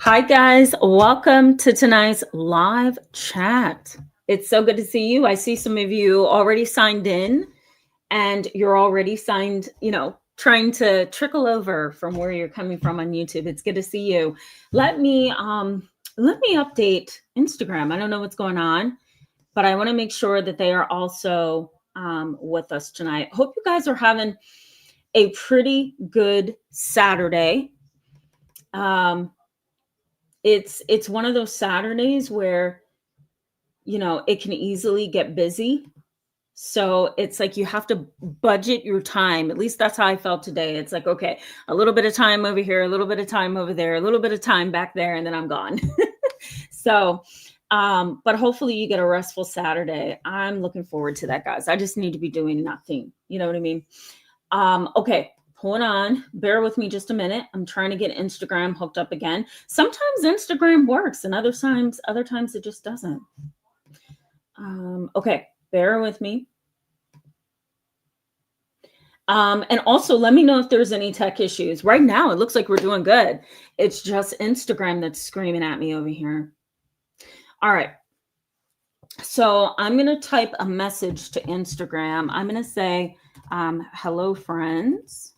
Hi, guys. Welcome to tonight's live chat. It's so good to see you. I see some of you already signed in and you're already signed, trying to trickle over from where you're coming from on YouTube. It's good to see you. Let me update Instagram. I don't know what's going on, but I want to make sure that they are also with us tonight. Hope you guys are having a pretty good Saturday. It's one of those Saturdays where it can easily get busy. So it's like you have to budget your time. At least that's how I felt today. It's like, okay, a little bit of time over here, a little bit of time over there, a little bit of time back there, and then I'm gone. But hopefully you get a restful Saturday. I'm looking forward to that, guys. I just need to be doing nothing. You know what I mean? Okay, hold on. Bear with me just a minute. I'm trying to get Instagram hooked up again. Sometimes Instagram works and other times it just doesn't. Okay, bear with me. And also let me know if there's any tech issues. Right now, it looks like we're doing good. It's just Instagram that's screaming at me over here. All right. So I'm going to type a message to Instagram. I'm going to say, hello, friends.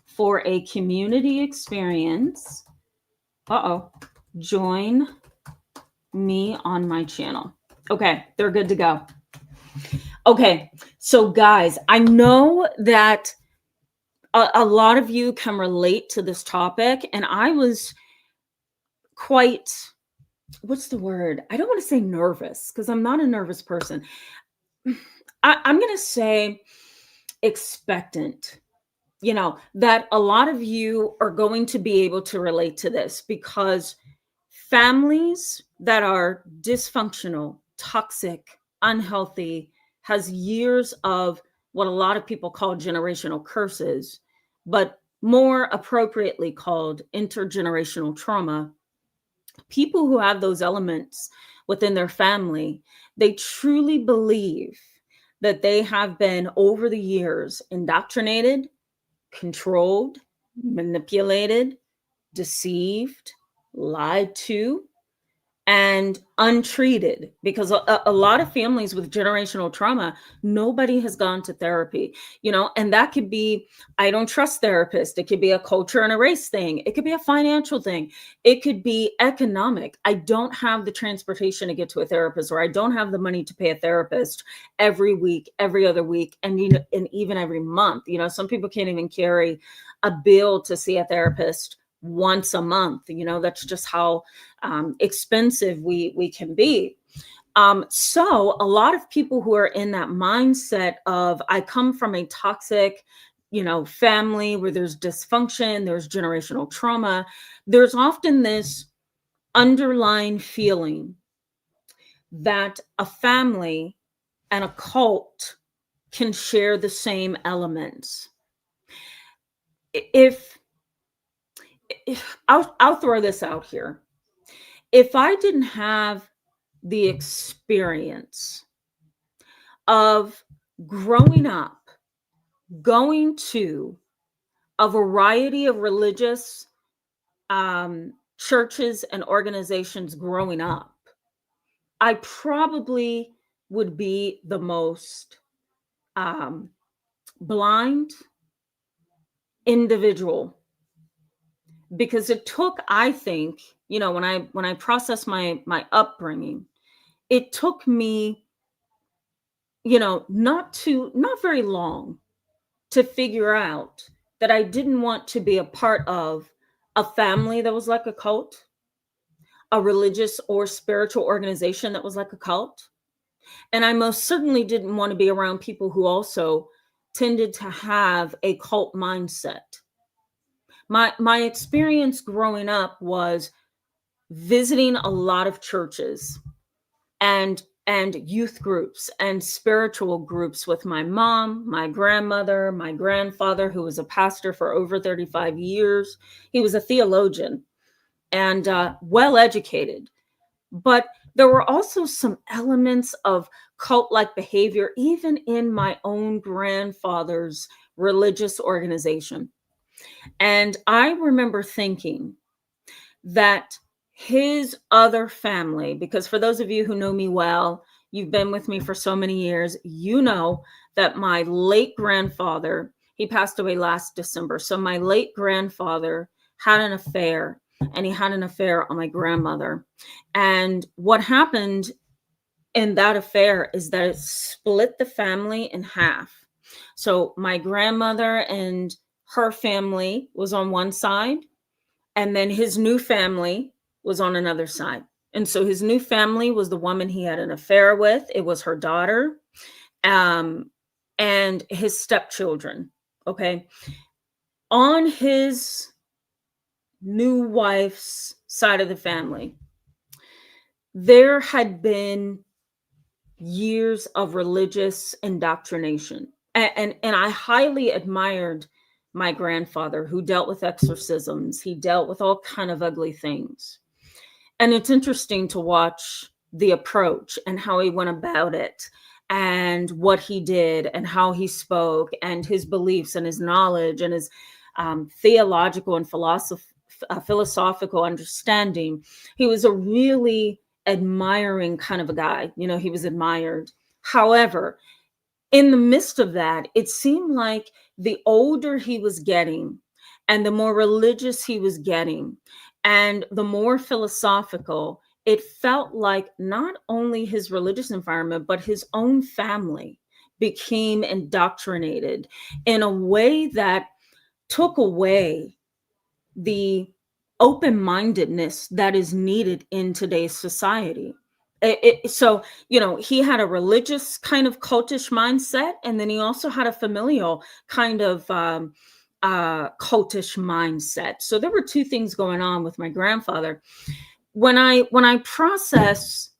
For a community experience, join me on my channel. Okay, they're good to go. Okay, so guys, I know that a lot of you can relate to this topic, and I was quite, what's the word? I don't want to say nervous because I'm not a nervous person. I'm going to say expectant. That a lot of you are going to be able to relate to this because families that are dysfunctional, toxic, unhealthy, has years of what a lot of people call generational curses, but more appropriately called intergenerational trauma. People who have those elements within their family, they truly believe that they have been over the years indoctrinated, controlled, manipulated, deceived, lied to, and untreated. Because a lot of families with generational trauma, nobody has gone to therapy, and that could be, I don't trust therapists. It could be a culture and a race thing. It could be a financial thing. It could be economic. I don't have the transportation to get to a therapist, or I don't have the money to pay a therapist every week, every other week, and even every month. Some people can't even carry a bill to see a therapist once a month. That's just how expensive we can be. So a lot of people who are in that mindset of, I come from a toxic, family where there's dysfunction, there's generational trauma, there's often this underlying feeling that a family and a cult can share the same elements. If I'll throw this out here. If I didn't have the experience of growing up, going to a variety of religious churches and organizations growing up, I probably would be the most blind individual, because it took, I think, when I process my upbringing, it took me, not very long to figure out that I didn't want to be a part of a family that was like a cult, a religious or spiritual organization that was like a cult. And I most certainly didn't want to be around people who also tended to have a cult mindset. My experience growing up was visiting a lot of churches and youth groups and spiritual groups with my mom, my grandmother, my grandfather, who was a pastor for over 35 years. He was a theologian and well educated. But there were also some elements of cult-like behavior, even in my own grandfather's religious organization. And I remember thinking that his other family, because for those of you who know me well, you've been with me for so many years, you know that my late grandfather, he passed away last December. So my late grandfather had an affair, and he had an affair on my grandmother. And what happened in that affair is that it split the family in half. So my grandmother and her family was on one side, and then his new family was on another side. And so his new family was the woman he had an affair with. It was her daughter, and his stepchildren. Okay. On his new wife's side of the family, there had been years of religious indoctrination. And I highly admired my grandfather, who dealt with exorcisms. He dealt with all kind of ugly things. And it's interesting to watch the approach and how he went about it, and what he did and how he spoke, and his beliefs and his knowledge and his theological and philosophical understanding. He was a really admiring kind of a guy. You know, he was admired. However, in the midst of that, it seemed like the older he was getting, and the more religious he was getting, and the more philosophical, it felt like not only his religious environment, but his own family became indoctrinated in a way that took away the open-mindedness that is needed in today's society. So, you know, he had a religious kind of cultish mindset, and then he also had a familial kind of cultish mindset. So there were two things going on with my grandfather. When I process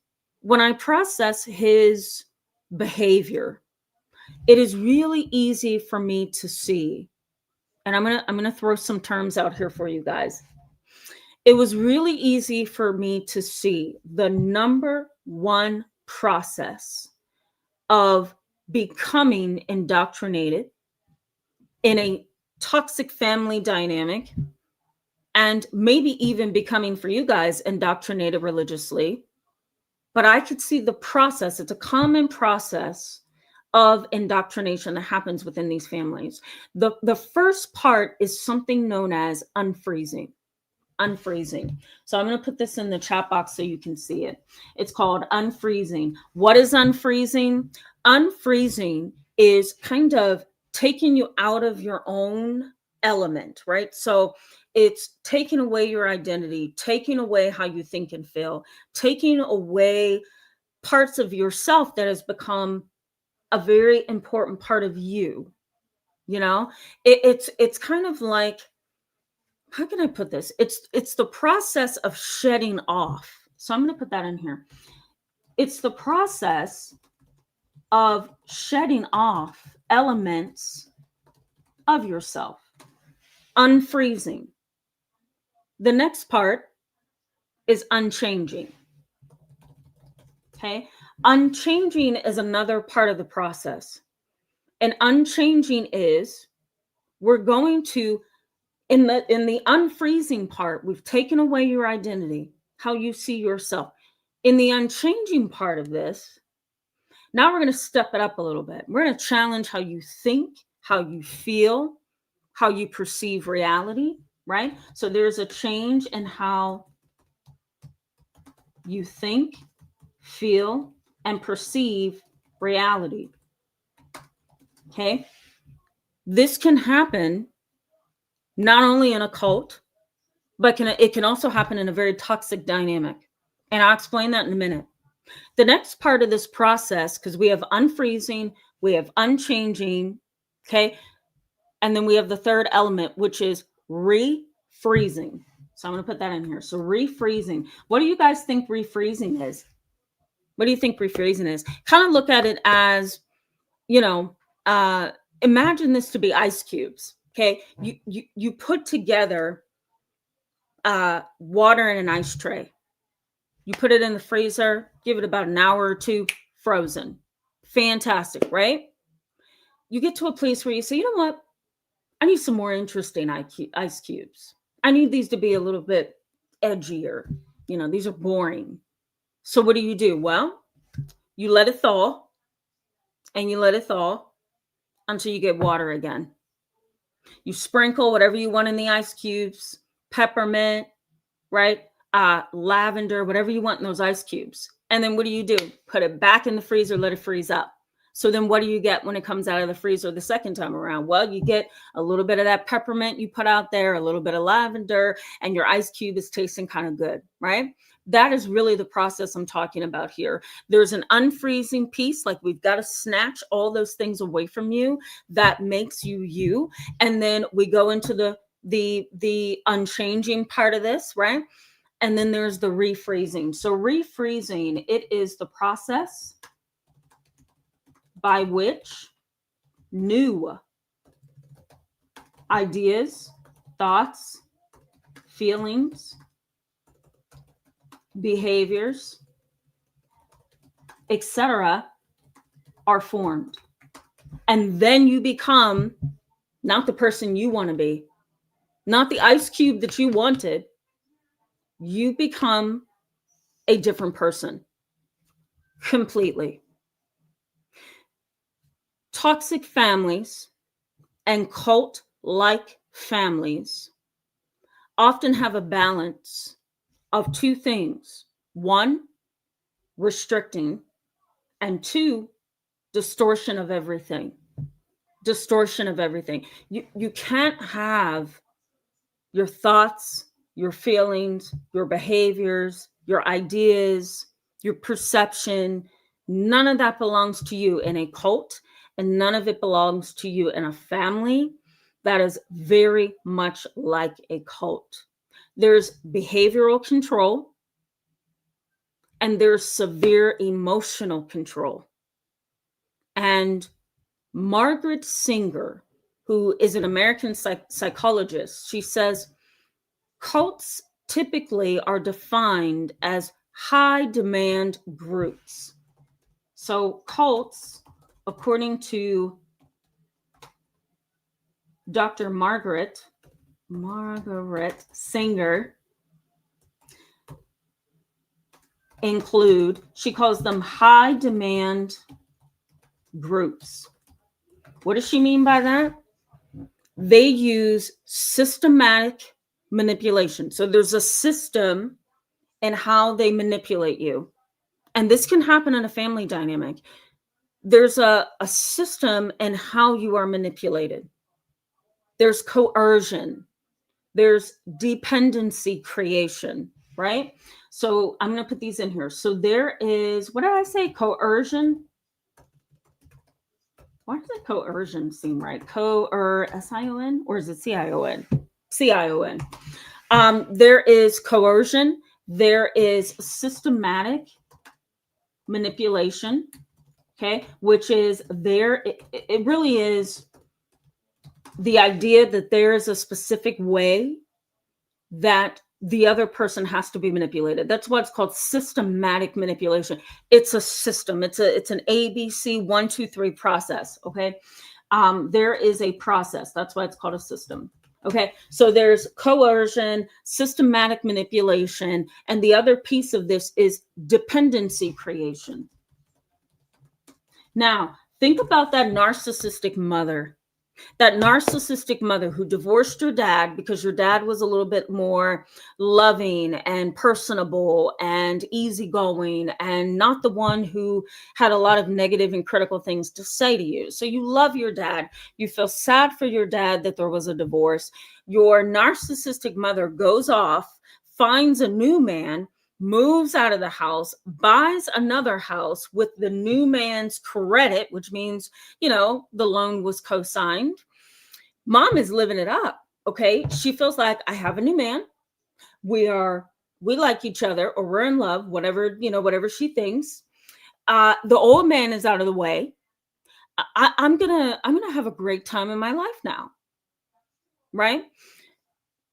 his behavior, it is really easy for me to see, and I'm gonna throw some terms out here for you guys. It was really easy for me to see the number one process of becoming indoctrinated in a toxic family dynamic, and maybe even becoming, for you guys, indoctrinated religiously. But I could see the process. It's a common process of indoctrination that happens within these families. The first part is something known as unfreezing. Unfreezing. So I'm going to put this in the chat box so you can see it. It's called unfreezing. What is unfreezing? Unfreezing is kind of taking you out of your own element, right? So it's taking away your identity, taking away how you think and feel, taking away parts of yourself that has become a very important part of you. You know, it's kind of like, how can I put this? It's the process of shedding off. So I'm going to put that in here. It's the process of shedding off elements of yourself, unfreezing. The next part is unchanging. Okay? Unchanging is another part of the process. And unchanging is, we're going to, in the unfreezing part, we've taken away your identity, how you see yourself. In the unchanging part of this, now we're going to step it up a little bit. We're going to challenge how you think, how you feel, how you perceive reality, right? So there's a change in how you think, feel, and perceive reality. Okay? This can happen not only in a cult, but it can also happen in a very toxic dynamic. And I'll explain that in a minute. The next part of this process, because we have unfreezing, we have unchanging, okay? And then we have the third element, which is refreezing. So I'm going to put that in here. So refreezing. What do you guys think refreezing is? What do you think refreezing is? Kind of look at it as, you know, imagine this to be ice cubes, okay? You put together water in an ice tray. You put it in the freezer, give it about an hour or two, frozen. Fantastic, right? You get to a place where you say, you know what? I need some more interesting ice cubes. I need these to be a little bit edgier. These are boring. So what do? Well, you let it thaw, and you let it thaw until you get water again. You sprinkle whatever you want in the ice cubes, peppermint, right? Lavender, whatever you want in those ice cubes. And then what do? Put it back in the freezer, let it freeze up. So then what do you get when it comes out of the freezer the second time around? Well, you get a little bit of that peppermint you put out there, a little bit of lavender, and your ice cube is tasting kind of good, right? That is really the process I'm talking about here. There's an unfreezing piece, like we've got to snatch all those things away from you that makes you you. And then we go into the unchanging part of this, right? And then there's the refreezing. So refreezing, it is the process by which new ideas, thoughts, feelings, behaviors, etc. are formed. And then you become not the person you want to be, not the ice cube that you wanted. You become a different person completely. Toxic families and cult-like families often have a balance of two things. One, restricting, and two, distortion of everything. Distortion of everything. You can't have your thoughts, your feelings, your behaviors, your ideas, your perception. None of that belongs to you in a cult, and none of it belongs to you in a family that is very much like a cult. There's behavioral control, and there's severe emotional control. And Margaret Singer, who is an American psychologist, she says, cults typically are defined as high demand groups. So cults, according to Dr. Margaret Singer, include, she calls them high demand groups. What does she mean by that? They use systematic manipulation. So there's a system in how they manipulate you. And this can happen in a family dynamic. There's a system in how you are manipulated. There's coercion. There's dependency creation, right? So I'm going to put these in here. So there is, what did I say? Coercion. Why does it coercion seem right? S-I-O-N, or is it C-I-O-N? C-I-O-N. There is coercion. There is systematic manipulation, okay, which is there. It really is the idea that there is a specific way that the other person has to be manipulated. That's what's called systematic manipulation. It's a system. It's an ABC 1, 2, 3 process. Okay. There is a process. That's why it's called a system. Okay. So there's coercion, systematic manipulation, and the other piece of this is dependency creation. Now, think about that narcissistic mother. That narcissistic mother who divorced your dad because your dad was a little bit more loving and personable and easygoing and not the one who had a lot of negative and critical things to say to you. So you love your dad. You feel sad for your dad that there was a divorce. Your narcissistic mother goes off, finds a new man, moves out of the house, buys another house with the new man's credit, which means, the loan was co-signed. Mom is living it up. Okay. She feels like, I have a new man. We like each other, or we're in love, whatever she thinks. The old man is out of the way. I'm going to have a great time in my life now. Right?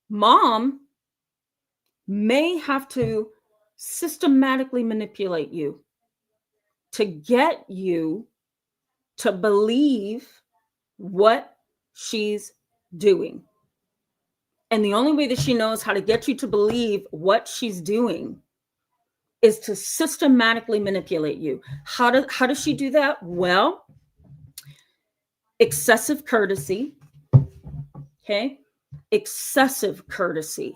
Mom may have to systematically manipulate you to get you to believe what she's doing. And the only way that she knows how to get you to believe what she's doing is to systematically manipulate you. How does she do that? Well, excessive courtesy. Okay. Excessive courtesy.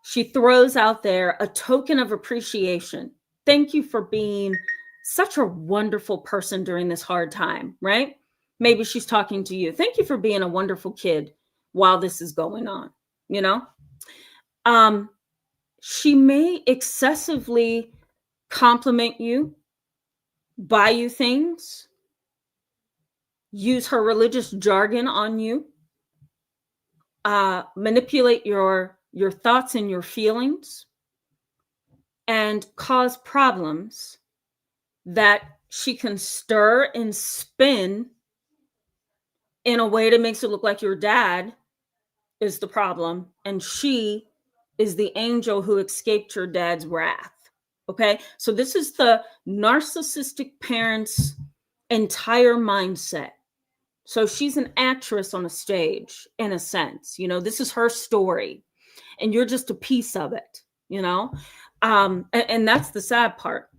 She throws out there a token of appreciation. Thank you for being such a wonderful person during this hard time, right? Maybe she's talking to you. Thank you for being a wonderful kid while this is going on, you know? She may excessively compliment you, buy you things, use her religious jargon on you, manipulate your thoughts and your feelings, and cause problems that she can stir and spin in a way that makes it look like your dad is the problem and she is the angel who escaped your dad's wrath. Okay, so this is the narcissistic parent's entire mindset. So she's an actress on a stage, in a sense. You know, this is her story, and you're just a piece of it, you know? And that's the sad part.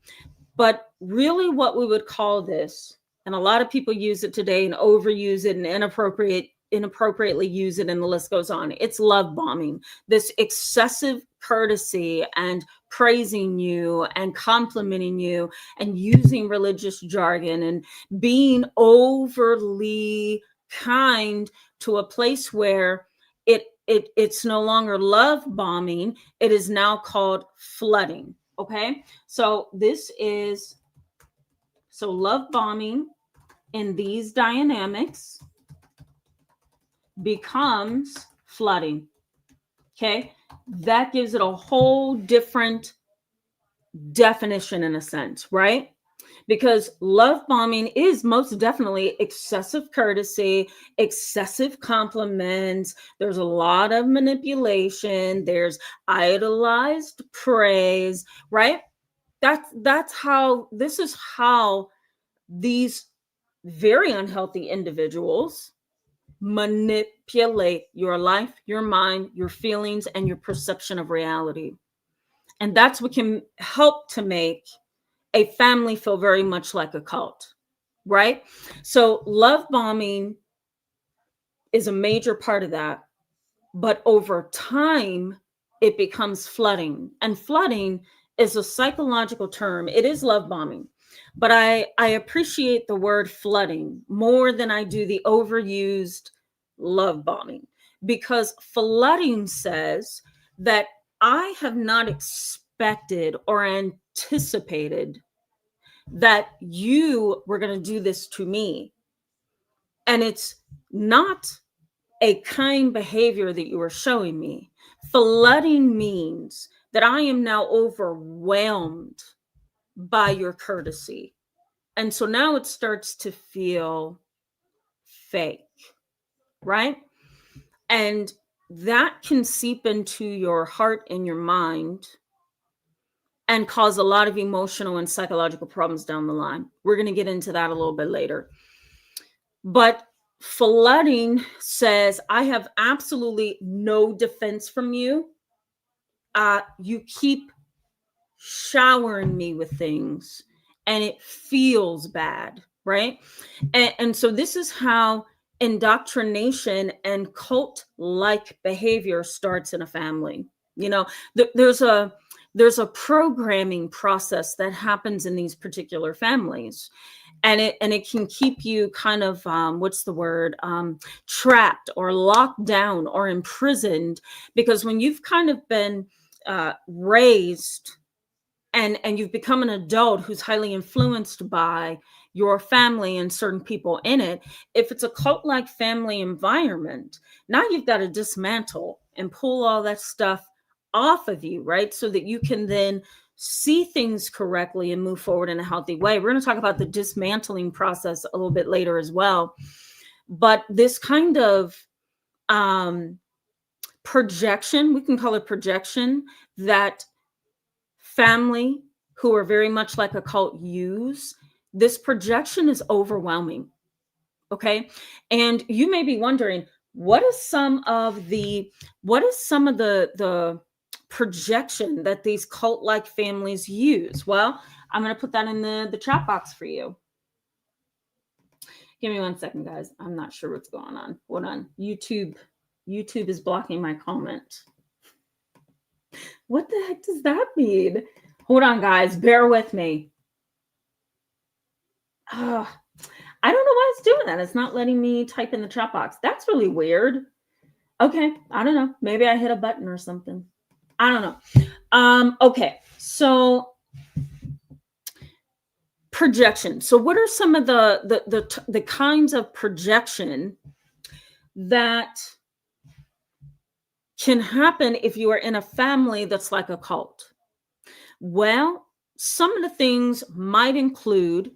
But really, what we would call this, and a lot of people use it today and overuse it and inappropriately use it, and the list goes on. It's love bombing, this excessive courtesy and praising you and complimenting you and using religious jargon and being overly kind to a place where it's no longer love bombing. It is now called flooding. Okay, so love bombing in these dynamics becomes flooding. Okay, that gives it a whole different definition in a sense, right? Because love bombing is most definitely excessive courtesy, excessive compliments. There's a lot of manipulation. There's idolized praise, right? This is how these very unhealthy individuals manipulate your life, your mind, your feelings, and your perception of reality. And that's what can help to make a family feel very much like a cult, right? So love bombing is a major part of that. But over time, it becomes flooding. And flooding is a psychological term. It is love bombing. But I appreciate the word flooding more than I do the overused love bombing, because flooding says that I have not expected or anticipated that you were going to do this to me. And it's not a kind behavior that you are showing me. Flooding means that I am now overwhelmed by your courtesy. And so now it starts to feel fake, right? And that can seep into your heart and your mind and cause a lot of emotional and psychological problems down the line. We're going to get into that a little bit later. But flooding says, I have absolutely no defense from you. You keep showering me with things and it feels bad, right? And so this is how indoctrination and cult-like behavior starts in a family. You know, there's a programming process that happens in these particular families. And it can keep you kind of trapped or locked down or imprisoned, because when you've kind of been raised and you've become an adult who's highly influenced by your family and certain people in it, if it's a cult-like family environment, now you've got to dismantle and pull all that stuff off of you, right? So that you can then see things correctly and move forward in a healthy way. We're going to talk about the dismantling process a little bit later as well. But this kind of projection, we can call it projection, that family who are very much like a cult use, this projection is overwhelming. Okay. And you may be wondering, what is some of the projection that these cult-like families use? Well, I'm going to put that in the chat box for you. Give me 1 second, guys. I'm not sure what's going on. Hold on. YouTube is blocking my comment. What the heck does that mean? Hold on, guys. Bear with me. I don't know why it's doing that. It's not letting me type in the chat box. That's really weird. Okay. I don't know. Maybe I hit a button or something. I don't know. Okay. So projection. So what are some of the kinds of projection that can happen if you are in a family that's like a cult? Well, some of the things might include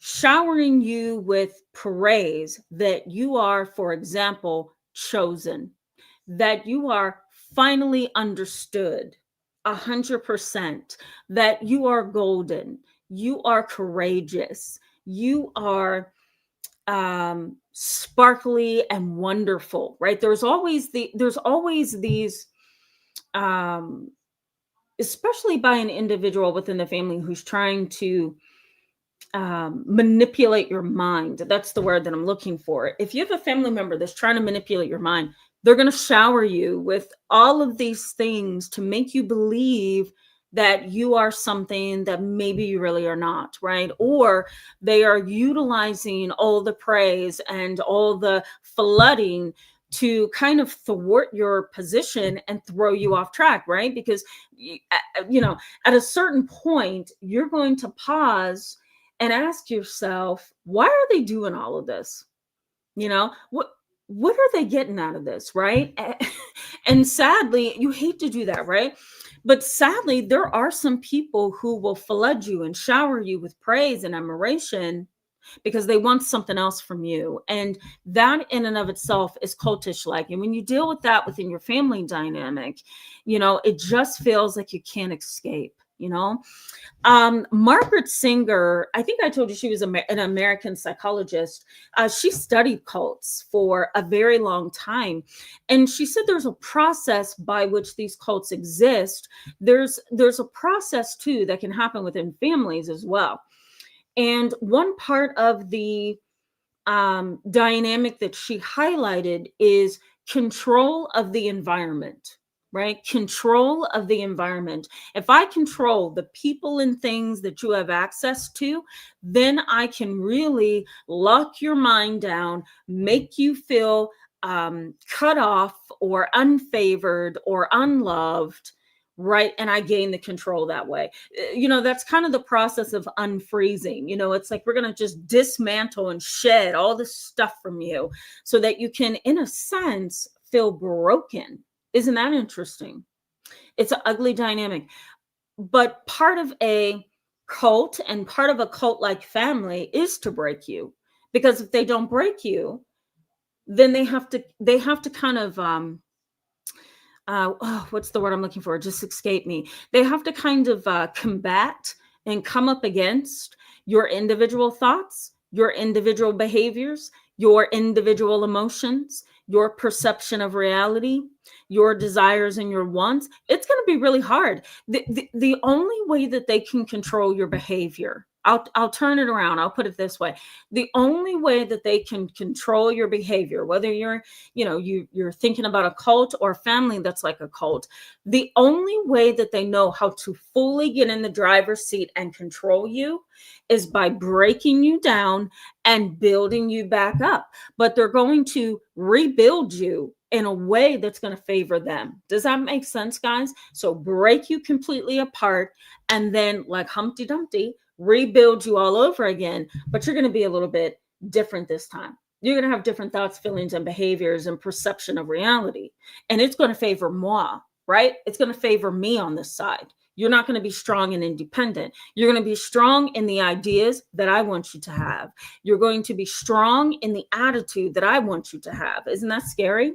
showering you with praise that you are, for example, chosen, that you are finally understood 100%, that you are golden, you are courageous, you are sparkly and wonderful, right? There's always these especially by an individual within the family who's trying to manipulate your mind. That's the word that I'm looking for. If you have a family member that's trying to manipulate your mind, they're going to shower you with all of these things to make you believe that you are something that maybe you really are not, right? Or they are utilizing all the praise and all the flooding to kind of thwart your position and throw you off track, right? Because, at a certain point, you're going to pause and ask yourself, why are they doing all of this? What are they getting out of this, right? And sadly, you hate to do that, right? But sadly, there are some people who will flood you and shower you with praise and admiration because they want something else from you. And that in and of itself is cultish like. And when you deal with that within your family dynamic, it just feels like you can't escape. Margaret Singer, I think I told you she was an American psychologist. She studied cults for a very long time. And she said there's a process by which these cults exist. There's a process too that can happen within families as well. And one part of the dynamic that she highlighted is control of the environment. Right? Control of the environment. If I control the people and things that you have access to, then I can really lock your mind down, make you feel cut off or unfavored or unloved, right? And I gain the control that way. That's kind of the process of unfreezing. It's like we're going to just dismantle and shed all this stuff from you so that you can, in a sense, feel broken. Isn't that interesting? It's an ugly dynamic. But part of a cult and part of a cult-like family is to break you. Because if they don't break you, then they have to kind of what's the word I'm looking for? It just escaped me. They have to kind of combat and come up against your individual thoughts, your individual behaviors, your individual emotions, your perception of reality, your desires and your wants. It's going to be really hard. The only way that they can control your behavior, I'll turn it around. I'll put it this way. The only way that they can control your behavior, whether you're thinking about a cult or a family that's like a cult, the only way that they know how to fully get in the driver's seat and control you is by breaking you down and building you back up. But they're going to rebuild you in a way that's going to favor them. Does that make sense, guys? So break you completely apart and then, like Humpty Dumpty, rebuild you all over again. But you're going to be a little bit different this time. You're going to have different thoughts, feelings, and behaviors and perception of reality. And it's going to favor moi, right? It's going to favor me on this side. You're not going to be strong and independent. You're going to be strong in the ideas that I want you to have. You're going to be strong in the attitude that I want you to have. Isn't that scary?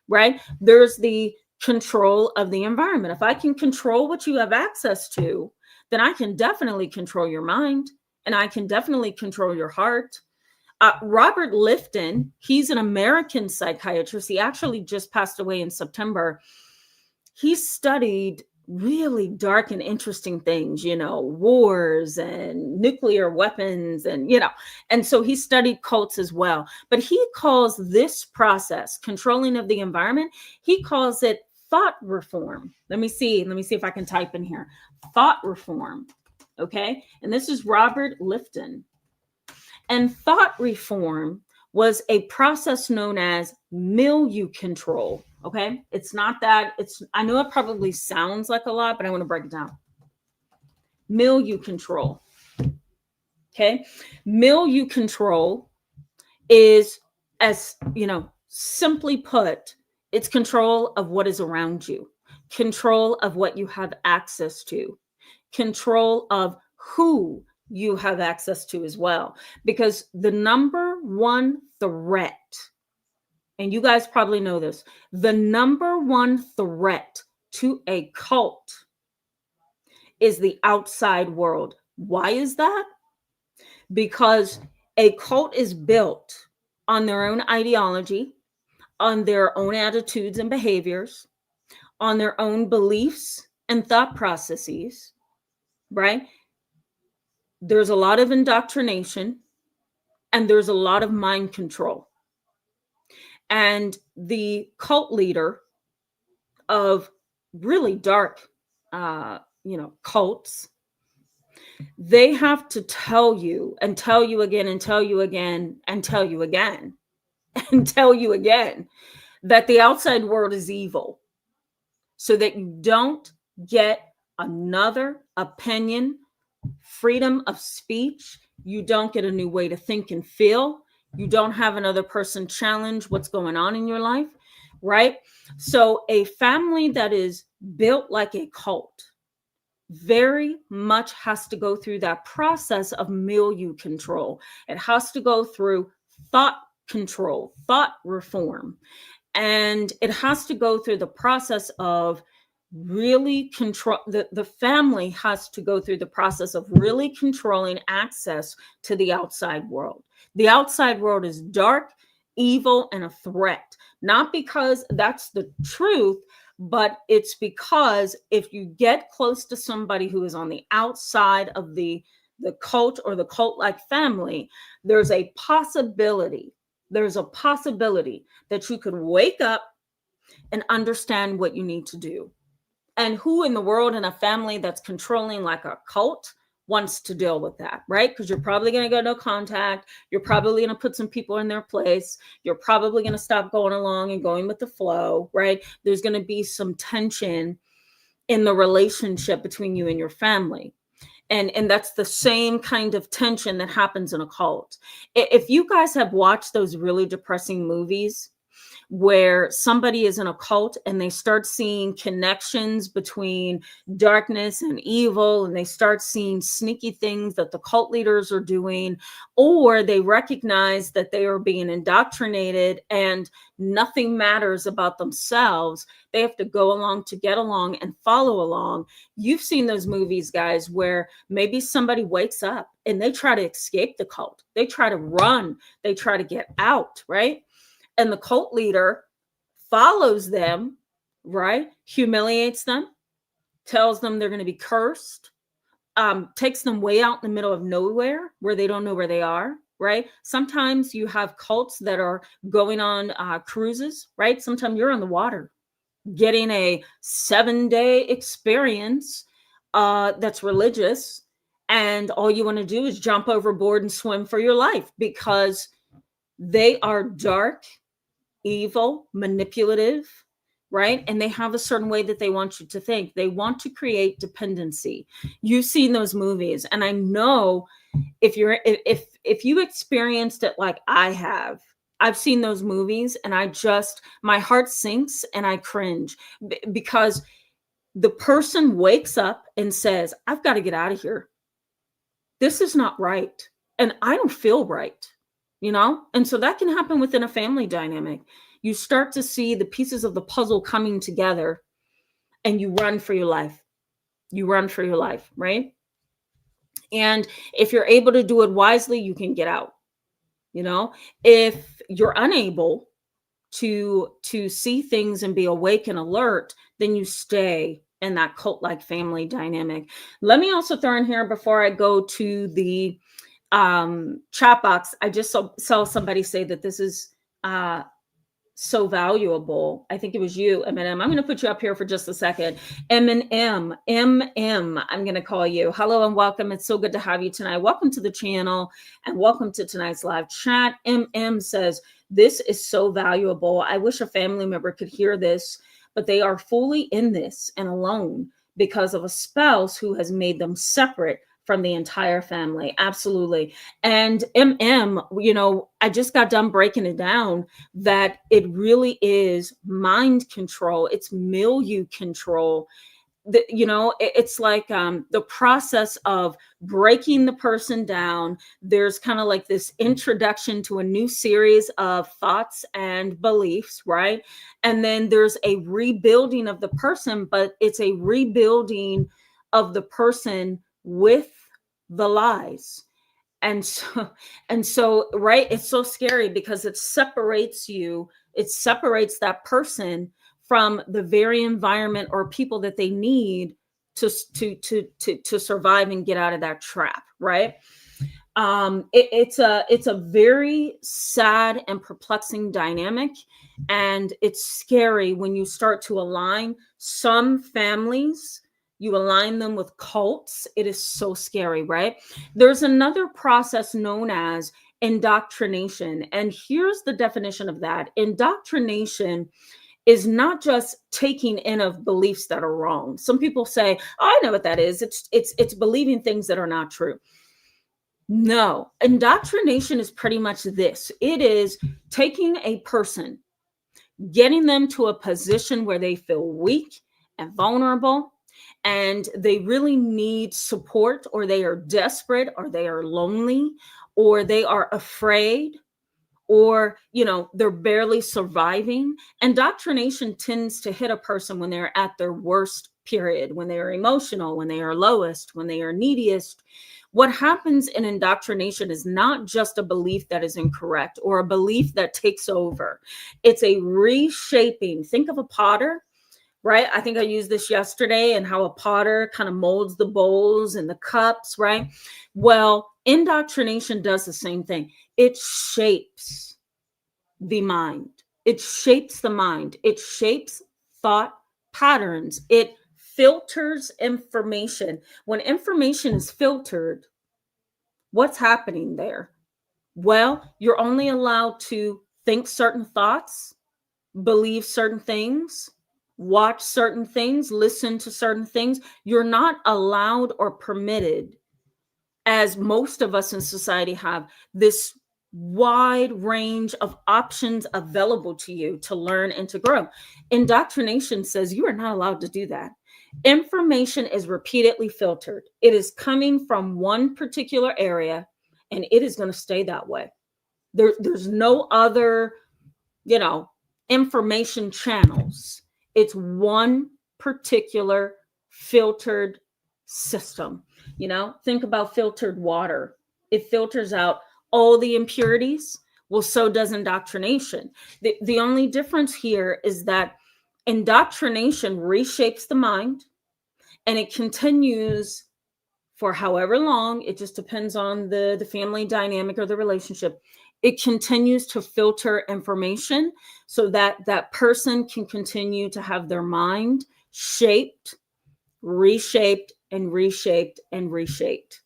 Right? There's the control of the environment. If I can control what you have access to, then I can definitely control your mind and I can definitely control your heart. Robert Lifton, he's an American psychiatrist. He actually just passed away in September. He studied really dark and interesting things, wars and nuclear weapons and so he studied cults as well. But he calls this process, controlling of the environment, he calls it thought reform. Let me see if I can type in here. Thought reform. Okay. And this is Robert Lifton. And thought reform was a process known as milieu control. Okay. It's not that, I know it probably sounds like a lot, but I want to break it down. Milieu control. Okay. Milieu control is, as simply put, it's control of what is around you, control of what you have access to, control of who you have access to as well. Because the number one threat, and you guys probably know this, the number one threat to a cult is the outside world. Why is that? Because a cult is built on their own ideology, on their own attitudes and behaviors, on their own beliefs and thought processes, right? There's a lot of indoctrination and there's a lot of mind control. And the cult leader of really dark, cults, they have to tell you and tell you again and tell you again and tell you again and tell you again that the outside world is evil, so that you don't get another opinion, freedom of speech. You don't get a new way to think and feel. You don't have another person challenge what's going on in your life, right? So a family that is built like a cult very much has to go through that process of milieu control. It has to go through thought control, thought reform. And it has to go through the process of really control. The family has to go through the process of really controlling access to the outside world. The outside world is dark, evil, and a threat. Not because that's the truth, but it's because if you get close to somebody who is on the outside of the cult or the cult-like family, there's a possibility that you could wake up and understand what you need to do. And who in the world in a family that's controlling like a cult wants to deal with that, right? Because you're probably going to go no contact. You're probably going to put some people in their place. You're probably going to stop going along and going with the flow, right? There's going to be some tension in the relationship between you and your family. And that's the same kind of tension that happens in a cult. If you guys have watched those really depressing movies where somebody is in a cult and they start seeing connections between darkness and evil, and they start seeing sneaky things that the cult leaders are doing, or they recognize that they are being indoctrinated and nothing matters about themselves, they have to go along to get along and follow along. You've seen those movies, guys, where maybe somebody wakes up and they try to escape the cult. They try to run. They try to get out, right? And the cult leader follows them, right? Humiliates them, tells them they're going to be cursed, takes them way out in the middle of nowhere where they don't know where they are, right? Sometimes you have cults that are going on cruises, right? Sometimes you're on the water getting a 7-day experience that's religious, and all you want to do is jump overboard and swim for your life, because they are dark, evil, manipulative, right? And they have a certain way that they want you to think. They want to create dependency. You've seen those movies, and I know if you experienced it like I have, I've seen those movies, and my heart sinks and I cringe, because the person wakes up and says, I've got to get out of here. This is not right. And I don't feel right. And so that can happen within a family dynamic. You start to see the pieces of the puzzle coming together, and you run for your life. Right? And if you're able to do it wisely, you can get out. You know, if you're unable to see things and be awake and alert, then you stay in that cult-like family dynamic. Let me also throw in here before I go to the chat box. I just saw somebody say that this is so valuable. I think it was you, Eminem. I'm going to put you up here for just a second. Eminem, I'm going to call you. Hello and welcome. It's so good to have you tonight. Welcome to the channel and welcome to tonight's live chat. MM says, this is so valuable. I wish a family member could hear this, but they are fully in this and alone because of a spouse who has made them separate from the entire family. Absolutely. And you know, I just got done breaking it down that it really is mind control. It's milieu control. You know, it's like the process of breaking the person down. There's kind of like this introduction to a new series of thoughts and beliefs, right? And then there's a rebuilding of the person, but it's a rebuilding of the person with the lies. And so right, it's so scary because it separates that person from the very environment or people that they need to survive and get out of that trap, right? It's a very sad and perplexing dynamic, and it's scary when you start to align some families. You align them with cults. It is so scary, right? There's another process known as indoctrination, and here's the definition of that. Indoctrination is not just taking in of beliefs that are wrong. Some people say, "Oh, I know what that is. It's believing things that are not true." No, indoctrination is pretty much this. It is taking a person, getting them to a position where they feel weak and vulnerable, and they really need support, or they are desperate, or they are lonely, or they are afraid, or they're barely surviving. Indoctrination tends to hit a person when they're at their worst period, when they are emotional, when they are lowest, when they are neediest. What happens in indoctrination is not just a belief that is incorrect or a belief that takes over. It's a reshaping. Think of a potter, right? I think I used this yesterday, and how a potter kind of molds the bowls and the cups, right? Well, indoctrination does the same thing. It shapes the mind. It shapes the mind. It shapes thought patterns. It filters information. When information is filtered, what's happening there? Well, you're only allowed to think certain thoughts, believe certain things, watch certain things, listen to certain things. You're not allowed or permitted, as most of us in society have, this wide range of options available to you to learn and to grow. Indoctrination says you are not allowed to do that. Information is repeatedly filtered. It is coming from one particular area, and it is going to stay that way. There's no other, information channels. It's one particular filtered system. Think about filtered water. It filters out all the impurities. Well, so does indoctrination. The only difference here is that indoctrination reshapes the mind, and it continues for however long. It just depends on the family dynamic or the relationship. It continues to filter information so that that person can continue to have their mind shaped, reshaped, and reshaped and reshaped.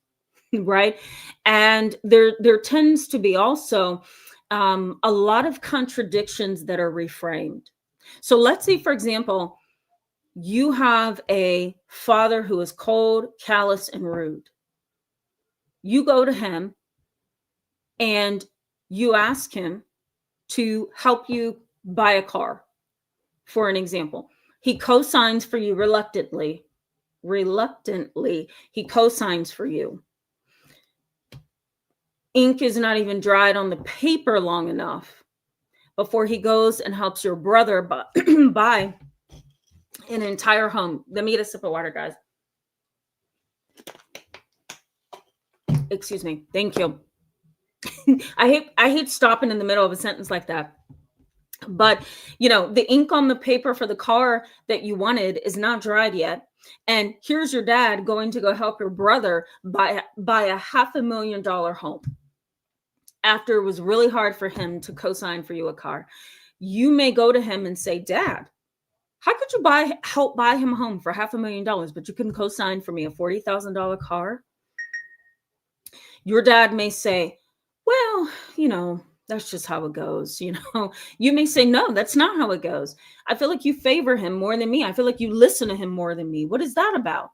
Right? And there tends to be also a lot of contradictions that are reframed. So let's say, for example, you have a father who is cold, callous, and rude. You go to him and you ask him to help you buy a car, for an example. He co-signs for you reluctantly. He co-signs for you. Ink is not even dried on the paper long enough before he goes and helps your brother buy an entire home. Let me get a sip of water, guys. Excuse me. Thank you. I hate stopping in the middle of a sentence like that. But, the ink on the paper for the car that you wanted is not dried yet. And here's your dad going to go help your brother buy a $500,000 home after it was really hard for him to co-sign for you a car. You may go to him and say, Dad, how could you help buy him a home for $500,000, but you couldn't co-sign for me a $40,000 car? Your dad may say, well, that's just how it goes. You may say, no, that's not how it goes. I feel like you favor him more than me. I feel like you listen to him more than me. What is that about?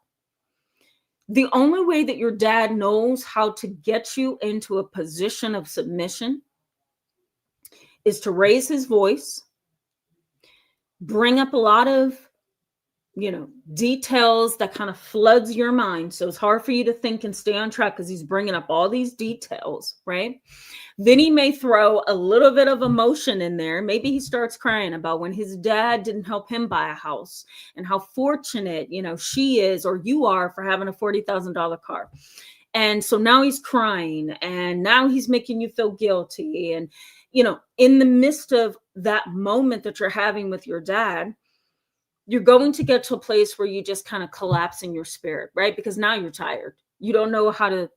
The only way that your dad knows how to get you into a position of submission is to raise his voice, bring up a lot of, details that kind of floods your mind. So it's hard for you to think and stay on track because he's bringing up all these details, right? Then he may throw a little bit of emotion in there. Maybe he starts crying about when his dad didn't help him buy a house and how fortunate, she is or you are for having a $40,000 car. And so now he's crying and now he's making you feel guilty. And, in the midst of that moment that you're having with your dad, you're going to get to a place where you just kind of collapse in your spirit, right? Because now you're tired. You don't know how to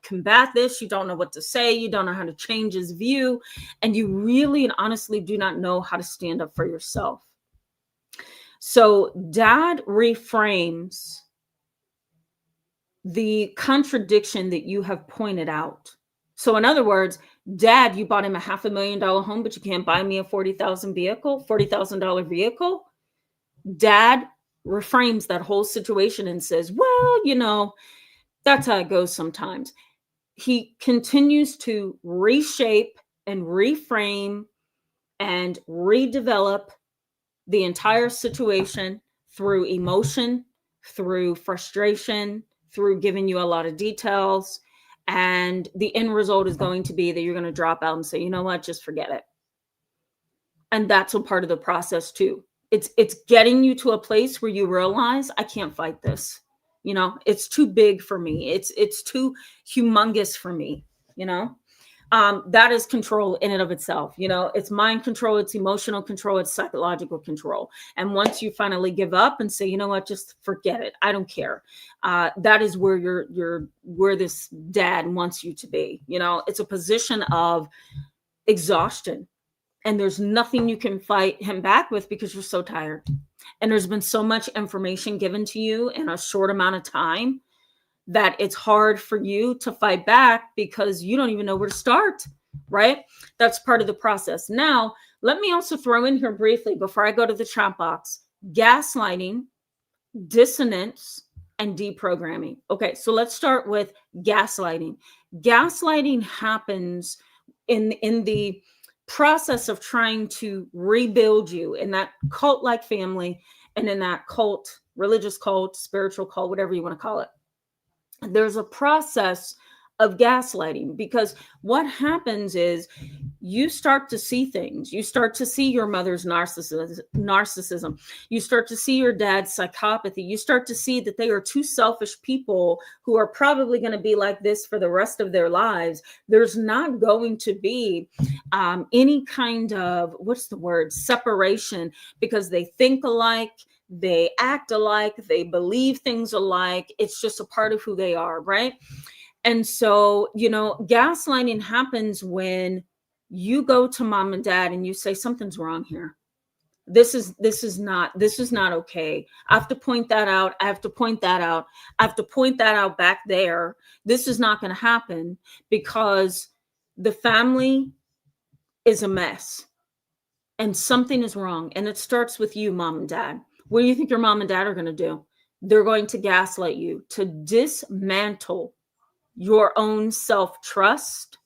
combat this. You don't know what to say. You don't know how to change his view. And you really and honestly do not know how to stand up for yourself. So dad reframes the contradiction that you have pointed out. So in other words, Dad, you bought him a $500,000 home, but you can't buy me a $40,000 vehicle. Dad reframes that whole situation and says, well, that's how it goes sometimes. He continues to reshape and reframe and redevelop the entire situation through emotion, through frustration, through giving you a lot of details. And the end result is going to be that you're going to drop out and say, you know what, just forget it. And that's a part of the process too. It's getting you to a place where you realize I can't fight this. It's too big for me. It's too humongous for me. That is control in and of itself. It's mind control, it's emotional control, it's psychological control. And once you finally give up and say, you know what, just forget it, I don't care. That is where where this dad wants you to be. It's a position of exhaustion. And there's nothing you can fight him back with because you're so tired. And there's been so much information given to you in a short amount of time that it's hard for you to fight back because you don't even know where to start, right? That's part of the process. Now, let me also throw in here briefly before I go to the chat box, gaslighting, dissonance, and deprogramming. Okay, so let's start with gaslighting. Gaslighting happens in the process of trying to rebuild you in that cult-like family and in that cult, religious cult, spiritual cult, whatever you want to call it. There's a process of gaslighting because what happens is you start to see things. You start to see your mother's narcissism. You start to see your dad's psychopathy. You start to see that they are two selfish people who are probably going to be like this for the rest of their lives. There's not going to be any kind of, separation because they think alike. They act alike, they believe things alike. It's just a part of who they are, right? And so, gaslighting happens when you go to mom and dad and you say, something's wrong here. This is not okay. I have to point that out. I have to point that out. I have to point that out back there. This is not going to happen because the family is a mess and something is wrong. And it starts with you, mom and dad. What do you think your mom and dad are going to do? They're going to gaslight you to dismantle your own self-trust,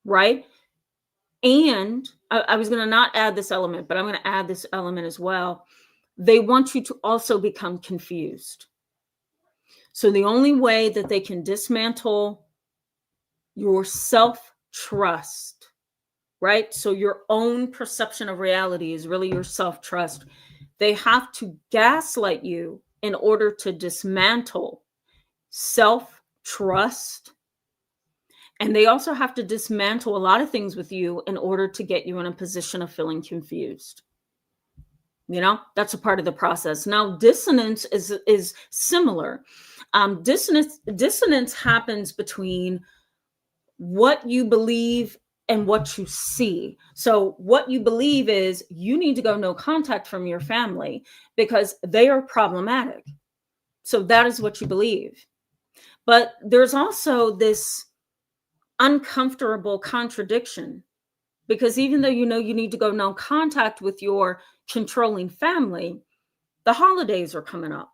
right? And I was going to not add this element, but I'm going to add this element as well. They want you to also become confused. So the only way that they can dismantle your self-trust, right? So your own perception of reality is really your self-trust. They have to gaslight you in order to dismantle self-trust And they also have to dismantle a lot of things with you in order to get you in a position of feeling confused. That's a part of the process. Now, dissonance is similar. Dissonance happens between what you believe and what you see. So what you believe is you need to go no contact from your family because they are problematic. So that is what you believe. But there's also this uncomfortable contradiction, because even though you need to go no contact with your controlling family, the holidays are coming up.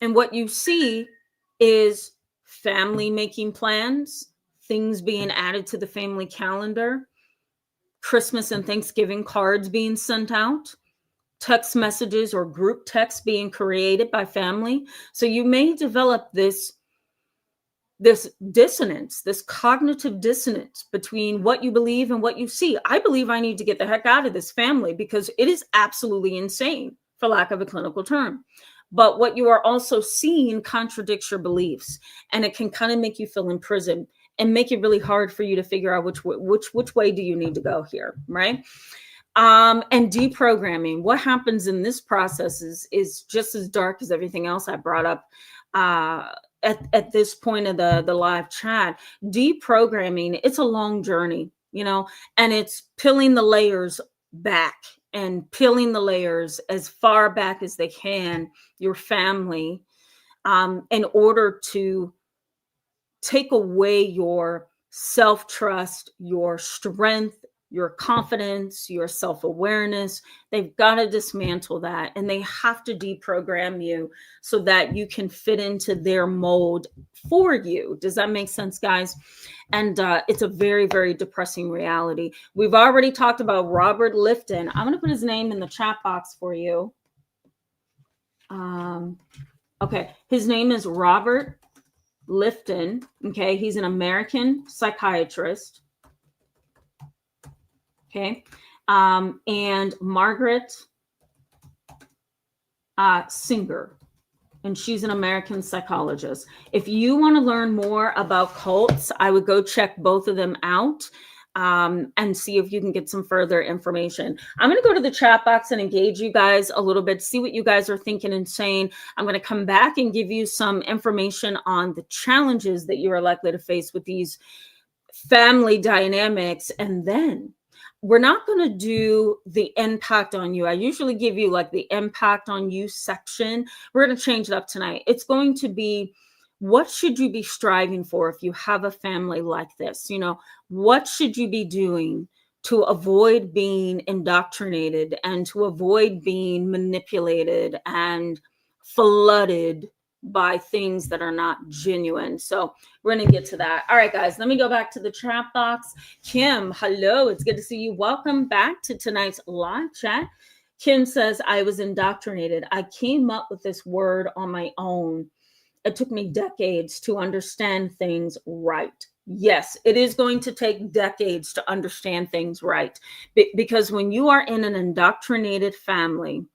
And what you see is family making plans, things being added to the family calendar, Christmas and Thanksgiving cards being sent out, text messages or group texts being created by family. So you may develop this dissonance, this cognitive dissonance between what you believe and what you see. I believe I need to get the heck out of this family because it is absolutely insane, for lack of a clinical term. But what you are also seeing contradicts your beliefs, and it can kind of make you feel imprisoned and make it really hard for you to figure out which way do you need to go here, right? And deprogramming. What happens in this process is just as dark as everything else I brought up at this point of the live chat. Deprogramming, it's a long journey, and it's peeling the layers back and peeling the layers as far back as they can, your family, in order to take away your self-trust, your strength, your confidence, your self-awareness. They've got to dismantle that, and they have to deprogram you so that you can fit into their mold for you. Does that make sense, guys? And it's a very, very depressing reality. We've already talked about Robert Lifton. I'm going to put his name in the chat box for you. Okay, his name is Robert Lifton. Okay, he's an American psychiatrist. Okay, and Margaret Singer, and she's an American psychologist. If you want to learn more about cults, I would go check both of them out and see if you can get some further information. I'm going to go to the chat box and engage you guys a little bit, see what you guys are thinking and saying. I'm going to come back and give you some information on the challenges that you are likely to face with these family dynamics, and then we're not going to do the impact on you. I usually give you like the impact on you section. We're going to change it up tonight. It's going to be, what should you be striving for if you have a family like this? What should you be doing to avoid being indoctrinated and to avoid being manipulated and flooded by things that are not genuine? So we're going to get to that. All right, guys, let me go back to the chat box. Kim, hello. It's good to see you. Welcome back to tonight's live chat. Kim says, I was indoctrinated. I came up with this word on my own. It took me decades to understand things right. Yes, it is going to take decades to understand things right. Because when you are in an indoctrinated family,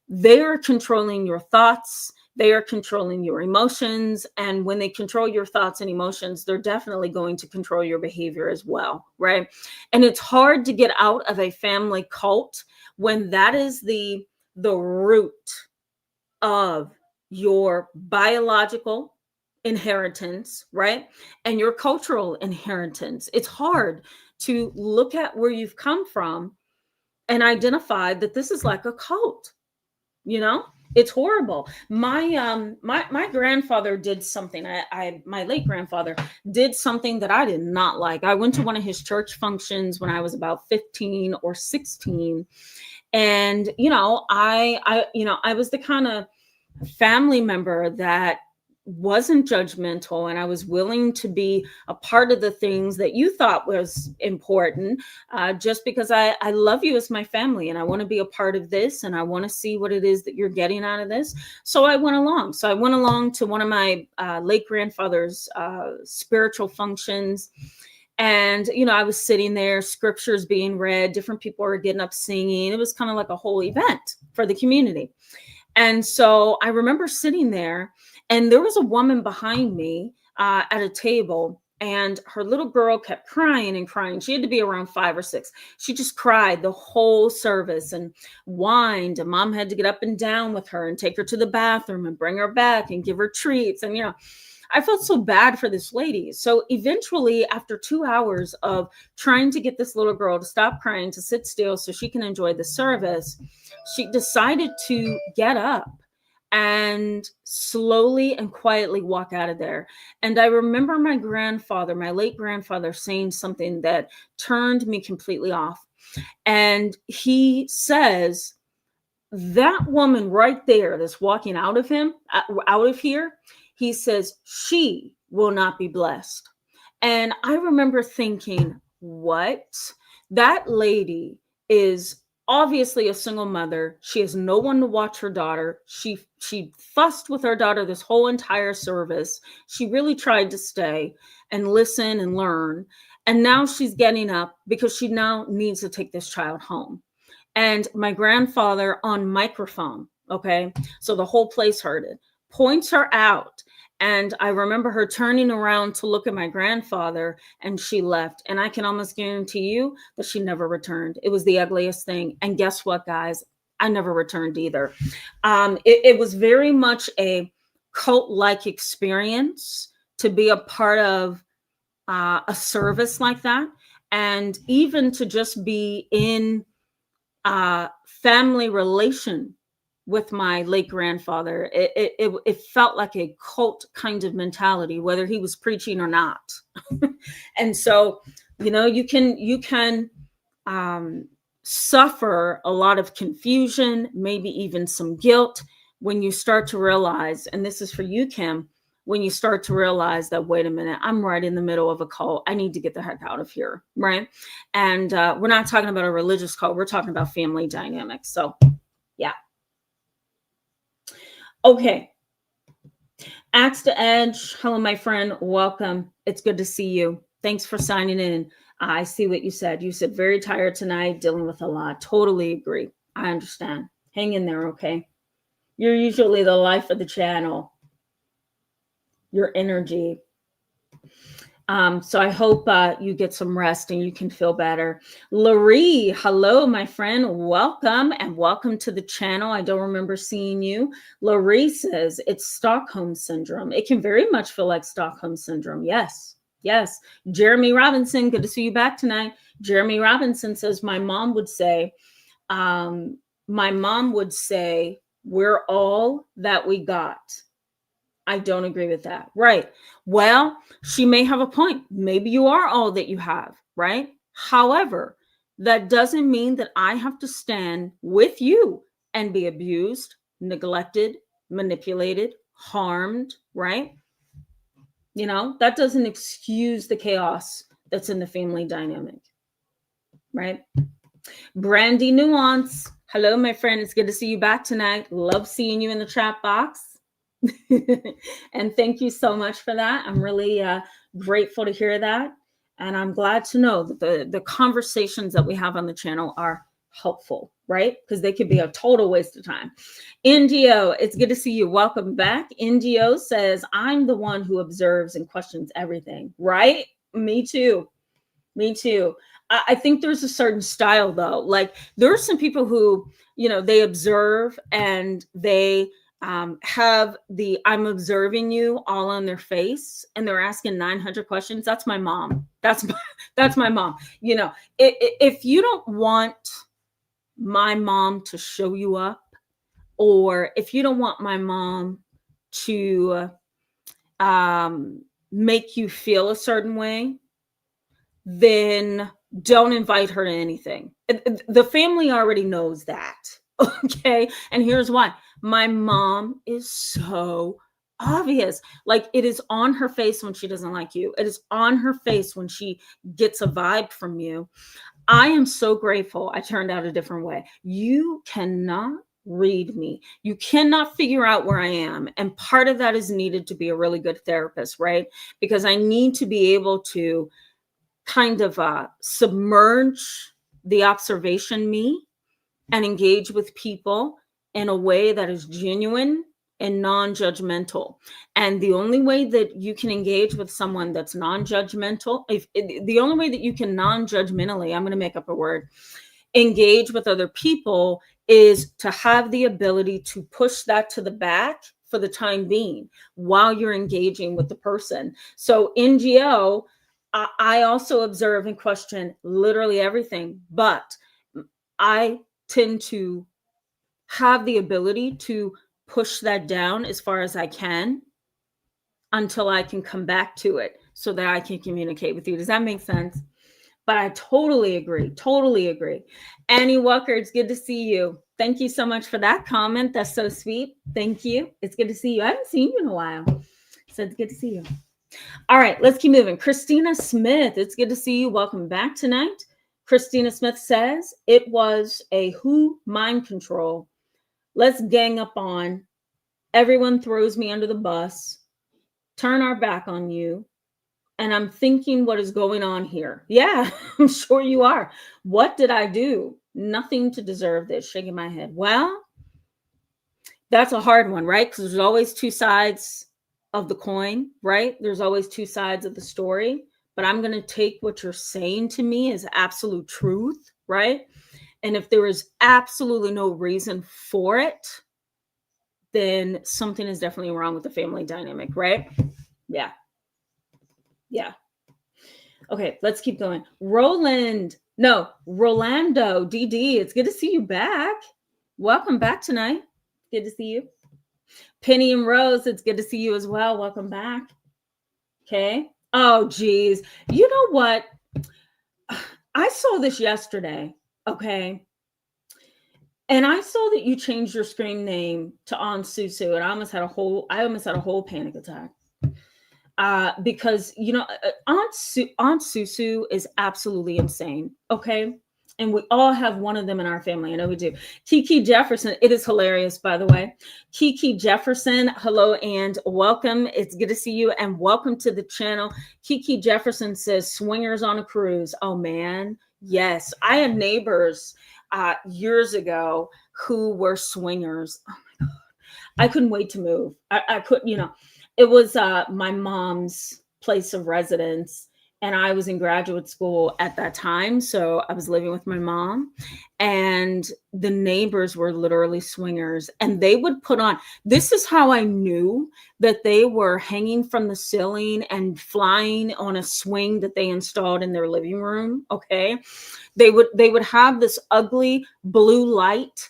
they are controlling your thoughts. They are controlling your emotions. And when they control your thoughts and emotions, they're definitely going to control your behavior as well, right? And it's hard to get out of a family cult when that is the root of your biological inheritance, right? And your cultural inheritance. It's hard to look at where you've come from and identify that this is like a cult, It's horrible. My grandfather did something. My late grandfather did something that I did not like. I went to one of his church functions when I was about 15 or 16. And, I was the kind of family member that wasn't judgmental, and I was willing to be a part of the things that you thought was important, just because I love you as my family, and I want to be a part of this, and I want to see what it is that you're getting out of this. So I went along. So I went along to one of my late grandfather's spiritual functions. And, I was sitting there, scriptures being read, different people were getting up singing. It was kind of like a whole event for the community. And so I remember sitting there, and there was a woman behind me at a table, And her little girl kept crying and crying. She had to be around 5 or 6. She just cried the whole service and whined. And mom had to get up and down with her and take her to the bathroom and bring her back and give her treats. And, I felt so bad for this lady. So eventually, after 2 hours of trying to get this little girl to stop crying, to sit still so she can enjoy the service, she decided to get up and slowly and quietly walk out of there. And I remember my late grandfather, saying something that turned me completely off. And he says, that woman right there that's walking out of here, he says, she will not be blessed. And I remember thinking, what? That lady is obviously a single mother. She has no one to watch her daughter. She fussed with her daughter this whole entire service. She really tried to stay and listen and learn. And now she's getting up because she now needs to take this child home. And my grandfather, on microphone, okay, so the whole place heard it, points her out. And I remember her turning around to look at my grandfather, and she left. And I can almost guarantee you that she never returned. It was the ugliest thing. And guess what, guys? I never returned either. It was very much a cult-like experience to be a part of a service like that. And even to just be in family relation with my late grandfather, it felt like a cult kind of mentality, whether he was preaching or not. And so, you can suffer a lot of confusion, maybe even some guilt, when you start to realize, and this is for you, Kim, when you start to realize that, wait a minute, I'm right in the middle of a cult. I need to get the heck out of here, right? And we're not talking about a religious cult. We're talking about family dynamics. So, yeah. Okay. Axe to Edge. Hello, my friend. Welcome. It's good to see you. Thanks for signing in. I see what you said. You said very tired tonight, dealing with a lot. Totally agree. I understand. Hang in there, okay? You're usually the life of the channel. Your energy. So I hope you get some rest and you can feel better. Larry, hello, my friend. Welcome, and welcome to the channel. I don't remember seeing you. Larry says it's Stockholm Syndrome. It can very much feel like Stockholm Syndrome. Yes. Yes. Jeremy Robinson, good to see you back tonight. Jeremy Robinson says, my mom would say, we're all that we got. I don't agree with that. Right. Well, she may have a point. Maybe you are all that you have, right? However, that doesn't mean that I have to stand with you and be abused, neglected, manipulated, harmed, right? That doesn't excuse the chaos that's in the family dynamic, right? Brandy Nuance. Hello, my friend. It's good to see you back tonight. Love seeing you in the chat box. And thank you so much for that. I'm really grateful to hear that. And I'm glad to know that the conversations that we have on the channel are helpful, right? Because they could be a total waste of time. Indio, it's good to see you. Welcome back. Indio says, I'm the one who observes and questions everything, right? Me too. Me too. I think there's a certain style, though. Like, there are some people who, they observe and they have the I'm observing you all on their face, and they're asking 900 questions. That's my mom. That's my mom. If you don't want my mom to show you up, or if you don't want my mom to make you feel a certain way, then don't invite her to anything. The family already knows that. Okay. And here's why. My mom is so obvious. Like, it is on her face when she doesn't like you. It is on her face when she gets a vibe from you. I am so grateful I turned out a different way. You cannot read me. You cannot figure out where I am. And part of that is needed to be a really good therapist, right? Because I need to be able to kind of submerge the observation me and engage with people in a way that is genuine and non-judgmental. And the only way that you can engage with someone that's non-judgmental, the only way that you can non-judgmentally, I'm going to make up a word, engage with other people is to have the ability to push that to the back for the time being while you're engaging with the person. So NGO, I also observe and question literally everything, but I tend to have the ability to push that down as far as I can until I can come back to it so that I can communicate with you. Does that make sense? But I totally agree. Totally agree. Annie Walker, it's good to see you. Thank you so much for that comment. That's so sweet. Thank you. It's good to see you. I haven't seen you in a while. So it's good to see you. All right, let's keep moving. Christina Smith, it's good to see you. Welcome back tonight. Christina Smith says, it was a who mind control. Let's gang up on. Everyone throws me under the bus. Turn our back on you. And I'm thinking, what is going on here? Yeah, I'm sure you are. What did I do? Nothing to deserve this. Shaking my head. Well, that's a hard one, right? Because there's always two sides of the coin, right? There's always two sides of the story. But I'm going to take what you're saying to me as absolute truth, right? And if there is absolutely no reason for it, then something is definitely wrong with the family dynamic, right? Yeah. Yeah. Okay, let's keep going. Rolando DD, it's good to see you back. Welcome back tonight. Good to see you. Penny and Rose, it's good to see you as well. Welcome back. Okay. Oh, geez. You know what? I saw this yesterday. Okay. And I saw that you changed your screen name to Aunt Susu, and I almost had a whole panic attack. Because Aunt Susu is absolutely insane. Okay. And we all have one of them in our family. I know we do. Kiki Jefferson. It is hilarious, by the way. Kiki Jefferson. Hello and welcome. It's good to see you and welcome to the channel. Kiki Jefferson says swingers on a cruise. Oh man. Yes. I had neighbors years ago who were swingers. Oh my God. I couldn't wait to move. I couldn't, it was my mom's place of residence, and I was in graduate school at that time. So I was living with my mom, and the neighbors were literally swingers, and they would put on, this is how I knew that they were hanging from the ceiling and flying on a swing that they installed in their living room. Okay. They would have this ugly blue light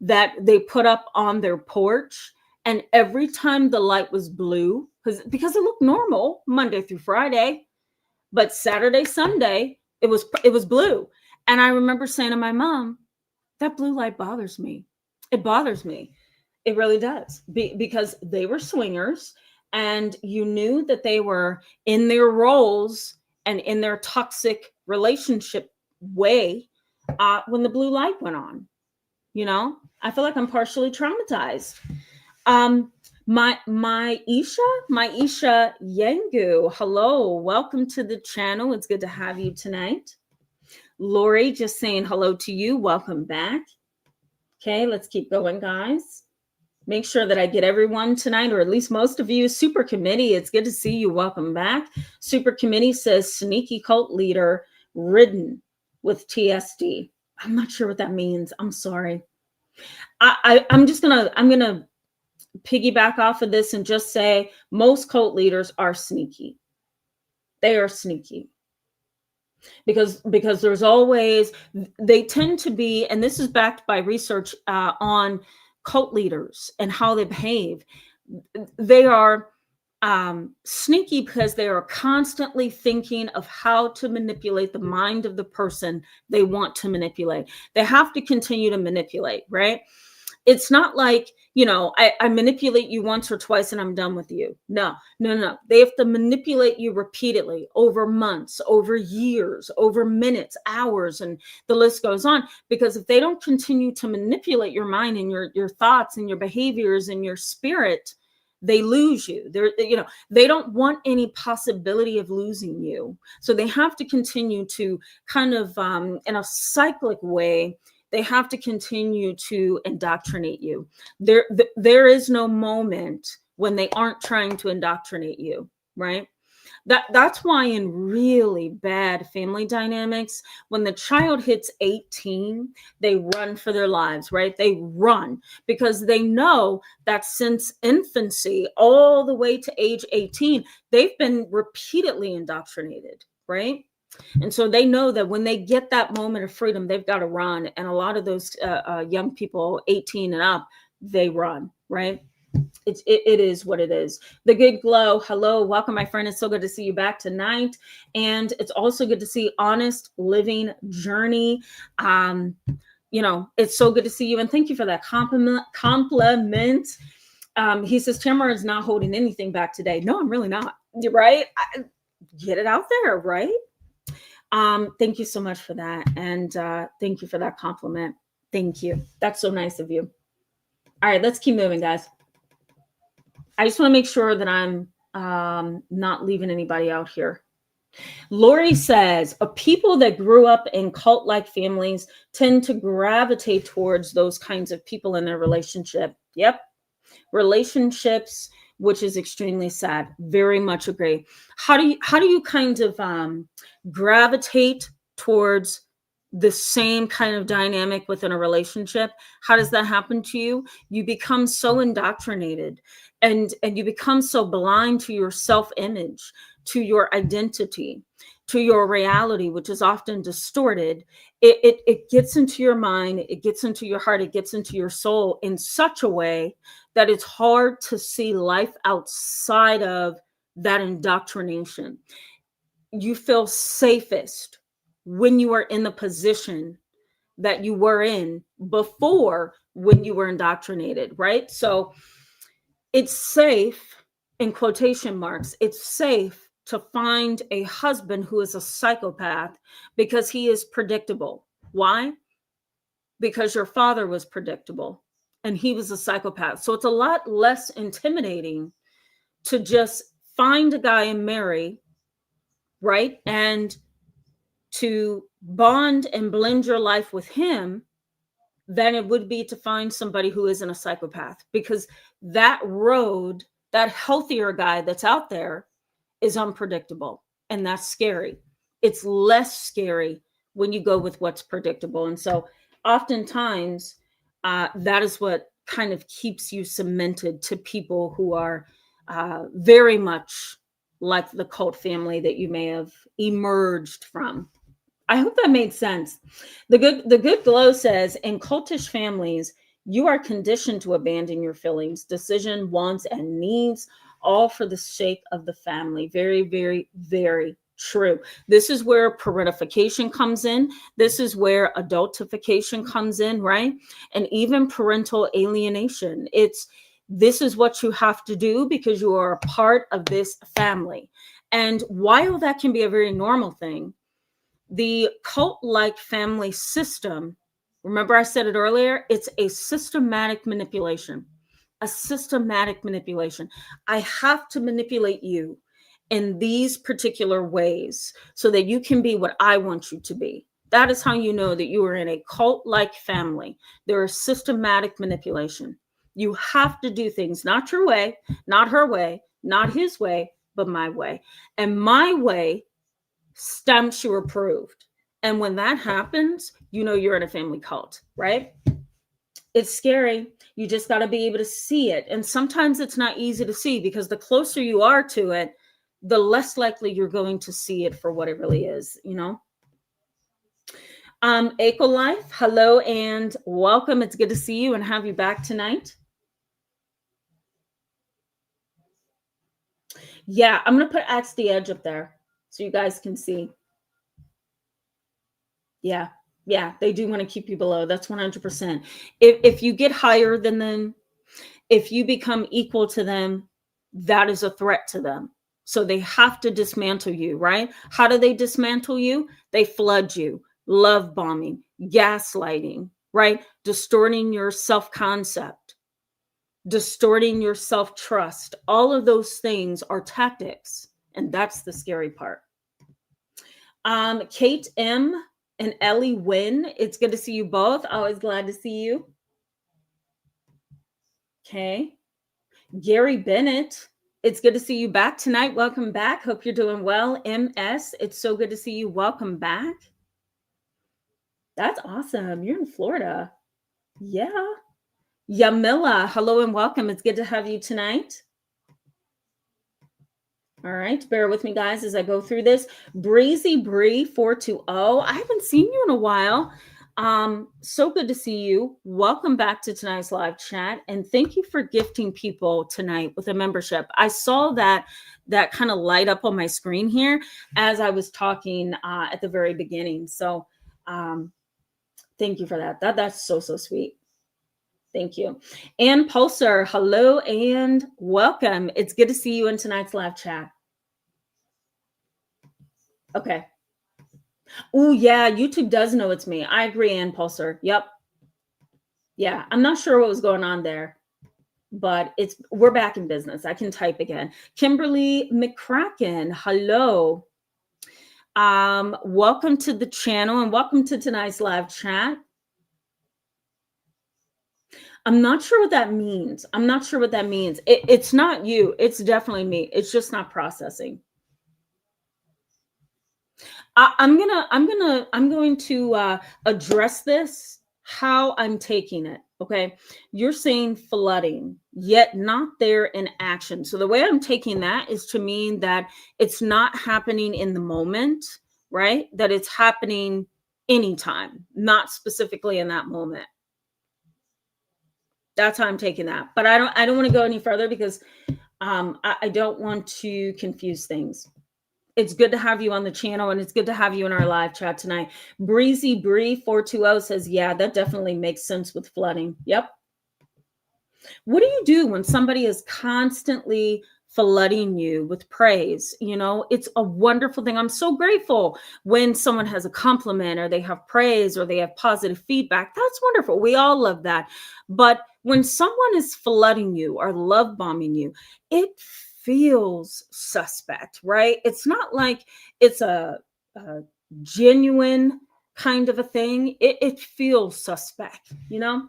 that they put up on their porch. And every time the light was blue, because it looked normal Monday through Friday, but Saturday, Sunday, it was blue. And I remember saying to my mom, that blue light bothers me. It bothers me. It really does. Because they were swingers, and you knew that they were in their roles and in their toxic relationship way when the blue light went on. I feel like I'm partially traumatized. My Isha Yengu, hello, welcome to the channel. It's good to have you tonight. Lori, just saying hello to you. Welcome back. Okay, let's keep going, guys. Make sure that I get everyone tonight, or at least most of you. Super Committee, it's good to see you. Welcome back. Super Committee says sneaky cult leader ridden with TSD. I'm not sure what that means. I'm sorry. I'm gonna piggyback off of this and just say most cult leaders are sneaky. They are sneaky because there's always, they tend to be, and this is backed by research on cult leaders and how they behave. They are sneaky because they are constantly thinking of how to manipulate the mind of the person they want to manipulate. They have to continue to manipulate, right? It's not like, I manipulate you once or twice and I'm done with you. No. They have to manipulate you repeatedly over months, over years, over minutes, hours, and the list goes on. Because if they don't continue to manipulate your mind and your thoughts and your behaviors and your spirit, they lose you. They don't want any possibility of losing you. So they have to continue to kind of, in a cyclic way, They have to continue to indoctrinate you. There is no moment when they aren't trying to indoctrinate you, right? That's why in really bad family dynamics, when the child hits 18, they run for their lives, right? They run because they know that since infancy all the way to age 18, they've been repeatedly indoctrinated, right? And so they know that when they get that moment of freedom, they've got to run. And a lot of those young people, 18 and up, they run, right? It is what it is. The Good Glow, hello, welcome, my friend. It's so good to see you back tonight. And it's also good to see Honest Living Journey. It's so good to see you. And thank you for that compliment. He says, Tamara is not holding anything back today. No, I'm really not. You're right. Get it out there, right? Thank you so much for that. And thank you for that compliment. Thank you. That's so nice of you. All right, let's keep moving, guys. I just want to make sure that I'm not leaving anybody out here. Lori says, people that grew up in cult-like families tend to gravitate towards those kinds of people in their relationship. Yep. Relationships, which is extremely sad. Very much agree. How do you kind of gravitate towards the same kind of dynamic within a relationship? How does that happen to you? You become so indoctrinated and you become so blind to your self-image, to your identity, to your reality, which is often distorted. It gets into your mind, it gets into your heart, it gets into your soul in such a way that it's hard to see life outside of that indoctrination. You feel safest when you are in the position that you were in before when you were indoctrinated, right? So it's safe, in quotation marks, it's safe to find a husband who is a psychopath because he is predictable. Why? Because your father was predictable and he was a psychopath. So it's a lot less intimidating to just find a guy and marry, right? And to bond and blend your life with him than it would be to find somebody who isn't a psychopath, because that road, that healthier guy that's out there is unpredictable, and that's scary. It's less scary when you go with what's predictable. And so oftentimes that is what kind of keeps you cemented to people who are very much like the cult family that you may have emerged from. I hope that made sense. The good glow says, in cultish families, you are conditioned to abandon your feelings, decision, wants, and needs, all for the sake of the family. Very, very, very true. This is where parentification comes in. This is where adultification comes in, right? And even parental alienation. This is what you have to do because you are a part of this family. And while that can be a very normal thing, the cult-like family system, remember I said it earlier, it's a systematic manipulation. A systematic manipulation. I have to manipulate you in these particular ways so that you can be what I want you to be. That is how you know that you are in a cult-like family. There is systematic manipulation. You have to do things not your way, not her way, not his way, but my way. And my way stamps you approved. And when that happens, you know you're in a family cult, right? It's scary. You just got to be able to see it. And sometimes it's not easy to see because the closer you are to it, the less likely you're going to see it for what it really is, you know? Eco Life, hello and welcome. It's good to see you and have you back tonight. Yeah, I'm going to put Axe the Edge up there so you guys can see. Yeah, they do want to keep you below. That's 100%. If you get higher than them, if you become equal to them, that is a threat to them. So they have to dismantle you, right? How do they dismantle you? They flood you, love bombing, gaslighting, right? Distorting your self-concept, distorting your self-trust. All of those things are tactics. And that's the scary part. Kate M. and Ellie Wynn. It's good to see you both. Always glad to see you. Okay. Gary Bennett, it's good to see you back tonight. Welcome back. Hope you're doing well. MS, it's so good to see you. Welcome back. That's awesome. You're in Florida. Yeah. Yamila, hello and welcome. It's good to have you tonight. All right, bear with me, guys, as I go through this. Breezy Bree 420. I haven't seen you in a while. So good to see you. Welcome back to tonight's live chat, and thank you for gifting people tonight with a membership. I saw that kind of light up on my screen here as I was talking at the very beginning. So thank you for that. That's so sweet. Thank you. And Pulsar, hello and welcome. It's good to see you in tonight's live chat. Okay. Oh, yeah, YouTube does know it's me. I agree, Ann Pulsar. Yep. Yeah, I'm not sure what was going on there, but we're back in business. I can type again. Kimberly McCracken, hello. Welcome to the channel and welcome to tonight's live chat. I'm not sure what that means. It's not you. It's definitely me. It's just not processing. I'm going to address this how I'm taking it. Okay, you're saying flooding, yet not there in action. So the way I'm taking that is to mean that it's not happening in the moment, right? That it's happening anytime, not specifically in that moment. That's how I'm taking that. But I don't want to go any further because I don't want to confuse things. It's good to have you on the channel, and it's good to have you in our live chat tonight. Breezy Bree 420 says, yeah, that definitely makes sense with flooding. Yep. What do you do when somebody is constantly flooding you with praise? You know, it's a wonderful thing. I'm so grateful when someone has a compliment or they have praise or they have positive feedback. That's wonderful. We all love that. But when someone is flooding you or love bombing you, it feels suspect, right? It's not like it's a genuine kind of a thing. It feels suspect, you know?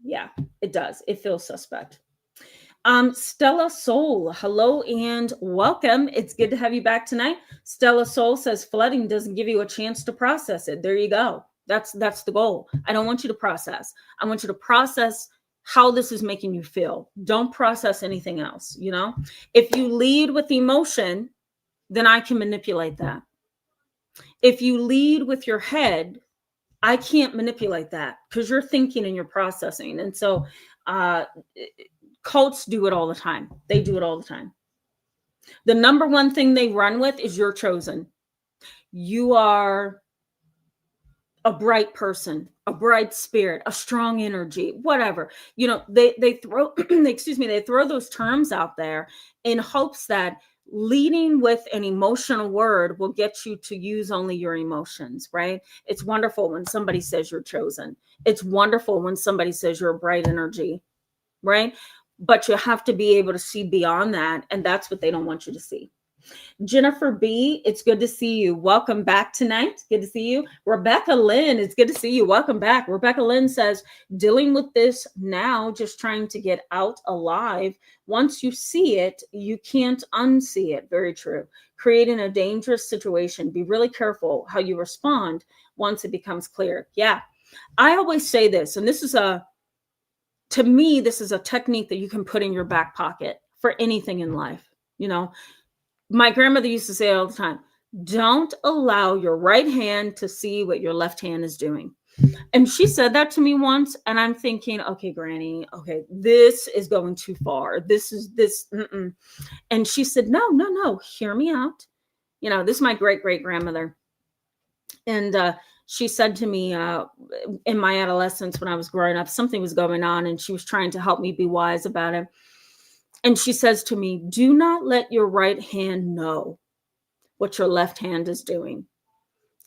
Yeah, it does. It feels suspect. Stella Soul, hello and welcome. It's good to have you back tonight. Stella Soul says flooding doesn't give you a chance to process it. There you go. That's the goal. I don't want you to process. I want you to process how this is making you feel. Don't process anything else, you know? If you lead with emotion, then I can manipulate that. If you lead with your head, I can't manipulate that because you're thinking and you're processing. And so cults do it all the time. They do it all the time. The number one thing they run with is you're chosen. You are a bright person, a bright spirit, a strong energy, whatever. You know, they throw, excuse me, they throw those terms out there in hopes that leading with an emotional word will get you to use only your emotions, right? It's wonderful when somebody says you're chosen. It's wonderful when somebody says you're a bright energy, right? But you have to be able to see beyond that. And that's what they don't want you to see. Jennifer B, it's good to see you. Welcome back tonight. Good to see you. Rebecca Lynn, it's good to see you. Welcome back. Rebecca Lynn says, dealing with this now, just trying to get out alive. Once you see it, you can't unsee it. Very true. Creating a dangerous situation. Be really careful how you respond once it becomes clear. Yeah. I always say this, and this is to me, this is a technique that you can put in your back pocket for anything in life. You know, my grandmother used to say all the time, don't allow your right hand to see what your left hand is doing. And she said that to me once, and I'm thinking, okay, Granny, okay, this is going too far. This. And she said, no, hear me out. You know, this is my great grandmother. And she said to me in my adolescence when I was growing up, something was going on, and she was trying to help me be wise about it. And she says to me, do not let your right hand know what your left hand is doing.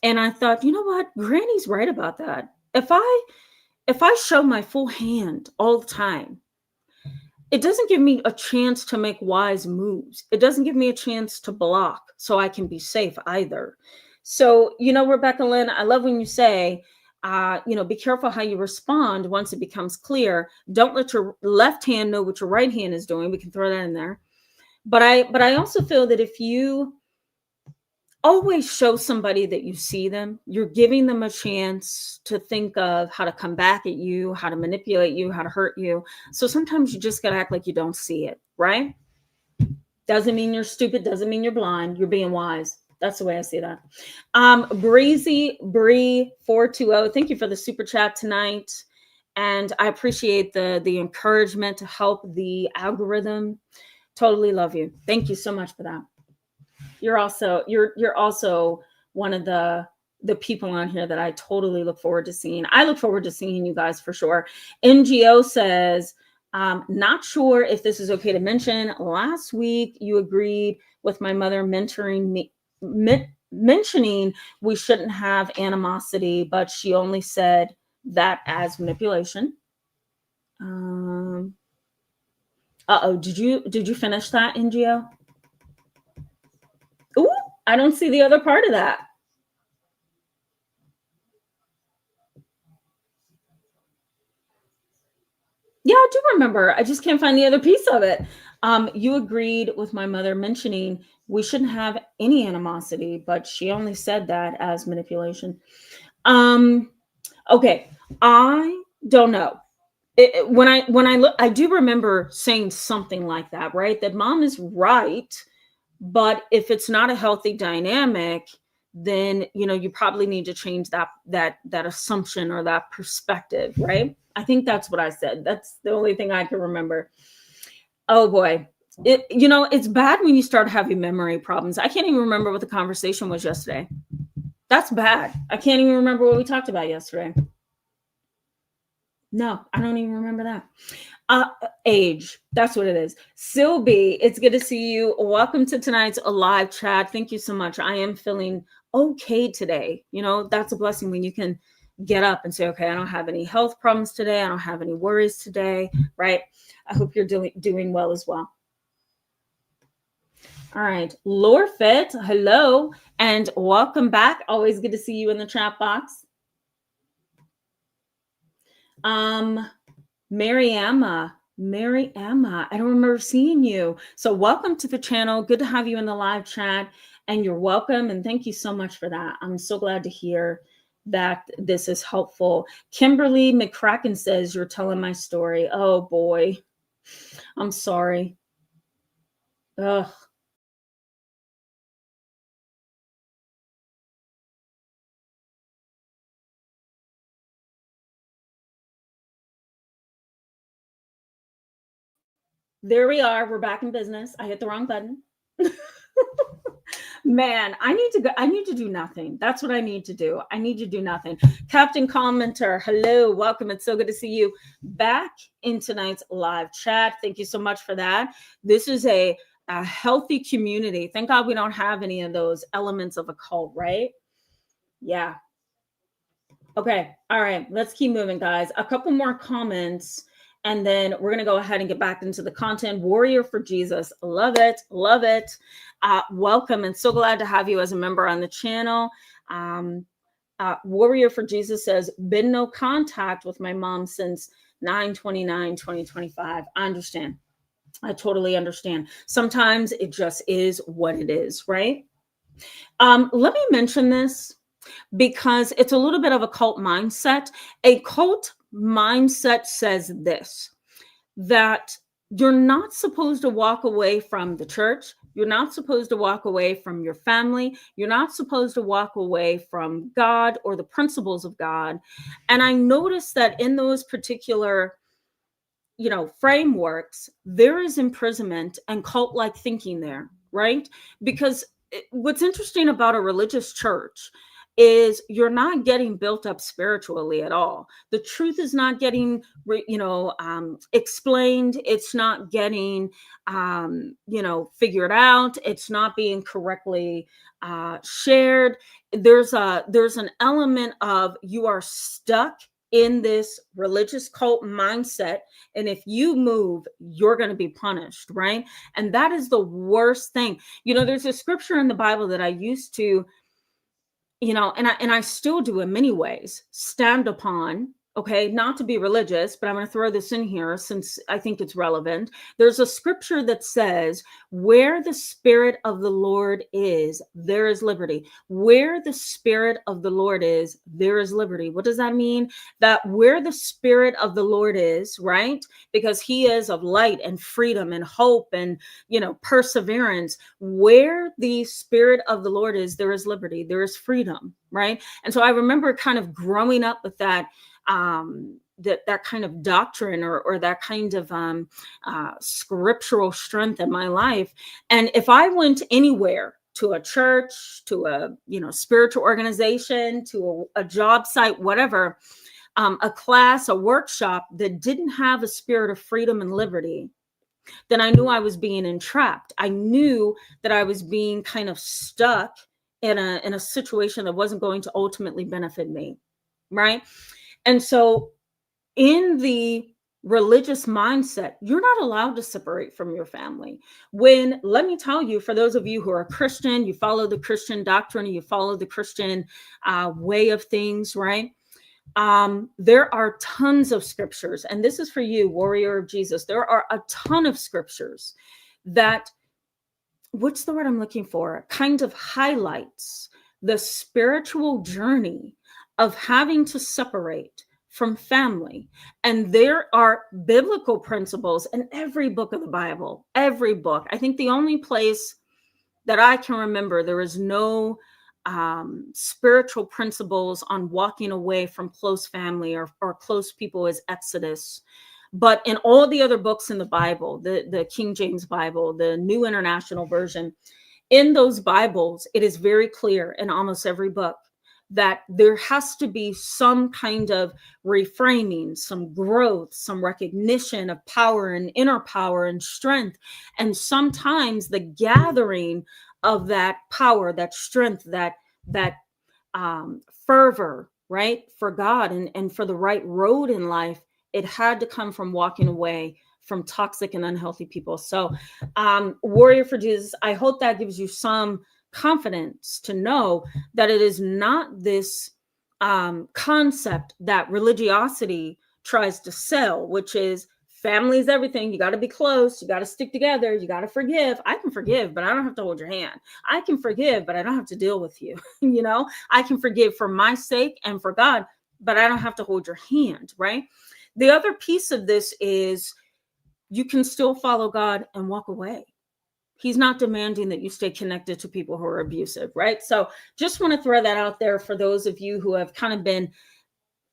And I thought, you know what? Granny's right about that. If I show my full hand all the time, it doesn't give me a chance to make wise moves. It doesn't give me a chance to block so I can be safe either. So, Rebecca Lynn, I love when you say, be careful how you respond once it becomes clear. Don't let your left hand know what your right hand is doing. We can throw that in there. But I also feel that if you always show somebody that you see them, you're giving them a chance to think of how to come back at you, how to manipulate you, how to hurt you. So sometimes you just got to act like you don't see it, right? Doesn't mean you're stupid, doesn't mean you're blind. You're being wise. That's the way I see that. Breezy Bree 420, thank you for the super chat tonight. And I appreciate the encouragement to help the algorithm. Totally love you. Thank you so much for that. You're also one of the people on here that I totally look forward to seeing. I look forward to seeing you guys for sure. NGO says, not sure if this is okay to mention. Last week, you agreed with my mother mentioning we shouldn't have animosity, but she only said that as manipulation. Did you finish that, NGO? Ooh, I don't see the other part of that. Yeah, I do remember. I just can't find the other piece of it. You agreed with my mother mentioning we shouldn't have any animosity, but she only said that as manipulation. Okay, I don't know. When I look, I do remember saying something like that, right? That mom is right, but if it's not a healthy dynamic, then you probably need to change that assumption or that perspective, right? I think that's what I said. That's the only thing I can remember. Oh boy. It's bad when you start having memory problems. I can't even remember what the conversation was yesterday. That's bad. I can't even remember what we talked about yesterday. No, I don't even remember that. Age. That's what it is. Sylvie, it's good to see you. Welcome to tonight's live chat. Thank you so much. I am feeling okay today. That's a blessing when you can get up and say, okay, I don't have any health problems today. I don't have any worries today, right? I hope you're doing well as well. All right. Lorfit, hello, and welcome back. Always good to see you in the chat box. Mary Emma, I don't remember seeing you. So welcome to the channel. Good to have you in the live chat, and you're welcome. And thank you so much for that. I'm so glad to hear that this is helpful. Kimberly McCracken says, you're telling my story. Oh boy, I'm sorry. Ugh. There we are. We're back in business. I hit the wrong button. Man, I need to go. I need to do nothing. That's what I need to do. I need to do nothing. Captain Commenter, hello, welcome. It's so good to see you back in tonight's live chat. Thank you so much for that. This is a healthy community. Thank God we don't have any of those elements of a cult, right? Yeah. Okay. All right. Let's keep moving, guys. A couple more comments. And then we're going to go ahead and get back into the content. Warrior for Jesus. Love it. Love it. Welcome. And so glad to have you as a member on the channel. Warrior for Jesus says, been no contact with my mom since 9/29/2025. I understand. I totally understand. Sometimes it just is what it is, right? Let me mention this because it's a little bit of a cult mindset. A cult mindset says this, that you're not supposed to walk away from the church. You're not supposed to walk away from your family. You're not supposed to walk away from God or the principles of God. And I noticed that in those particular, frameworks, there is imprisonment and cult-like thinking there, right? Because what's interesting about a religious church is you're not getting built up spiritually at all. The truth is not getting, explained. It's not getting, figured out. It's not being correctly shared. There's an element of you are stuck in this religious cult mindset. And if you move, you're going to be punished, right? And that is the worst thing. There's a scripture in the Bible that I used to and I still do in many ways stand upon, okay, not to be religious, but I'm going to throw this in here since I think it's relevant. There's a scripture that says, where the Spirit of the Lord is, there is liberty. Where the Spirit of the Lord is, there is liberty. What does that mean? That where the Spirit of the Lord is, right? Because he is of light and freedom and hope and, perseverance. Where the Spirit of the Lord is, there is liberty, there is freedom, right? And so I remember kind of growing up with that that kind of doctrine or that kind of scriptural strength in my life. And if I went anywhere, to a church, to a spiritual organization, to a job site, whatever, a class, a workshop that didn't have a spirit of freedom and liberty, then I knew I was being entrapped. I knew that I was being kind of stuck in a situation that wasn't going to ultimately benefit me, right? And so in the religious mindset, you're not allowed to separate from your family. Let me tell you, for those of you who are Christian, you follow the Christian doctrine, you follow the Christian way of things, right? There are tons of scriptures, and this is for you, warrior of Jesus. There are a ton of scriptures that, what's the word I'm looking for? Kind of highlights the spiritual journey of having to separate from family. And there are biblical principles in every book of the Bible, every book. I think the only place that I can remember there is no spiritual principles on walking away from close family or close people is Exodus. But in all the other books in the Bible, the King James Bible, the New International Version, in those Bibles, it is very clear in almost every book that there has to be some kind of reframing, some growth, some recognition of power and inner power and strength. And sometimes the gathering of that power, that strength, that fervor, right, for God and for the right road in life, it had to come from walking away from toxic and unhealthy people. So, warrior for Jesus, I hope that gives you some confidence to know that it is not this concept that religiosity tries to sell, which is family is everything. You got to be close. You got to stick together. You got to forgive. I can forgive, but I don't have to hold your hand. I can forgive, but I don't have to deal with you. I can forgive for my sake and for God, but I don't have to hold your hand, right? The other piece of this is you can still follow God and walk away. He's not demanding that you stay connected to people who are abusive, right? So just want to throw that out there for those of you who have kind of been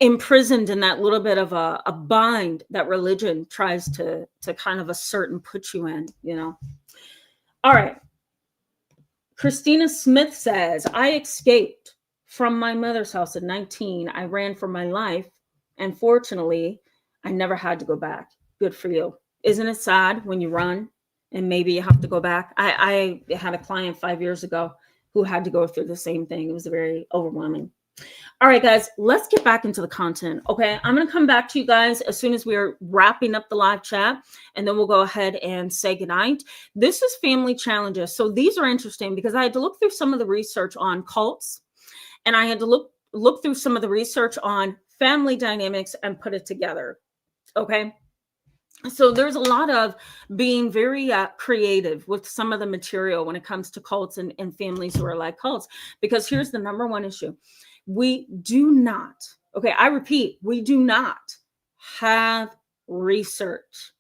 imprisoned in that little bit of a bind that religion tries to kind of assert and put you in, All right. Christina Smith says, I escaped from my mother's house at 19. I ran for my life. And fortunately, I never had to go back. Good for you. Isn't it sad when you run and maybe you have to go back? I had a client 5 years ago who had to go through the same thing. It was very overwhelming. All right, guys, let's get back into the content. Okay, I'm going to come back to you guys as soon as we're wrapping up the live chat, and then we'll go ahead and say goodnight. This is family challenges. So these are interesting because I had to look through some of the research on cults, and I had to look through some of the research on family dynamics and put it together. Okay. So there's a lot of being very creative with some of the material when it comes to cults and families who are like cults, because here's the number one issue. We do not, okay, I repeat, we do not have research.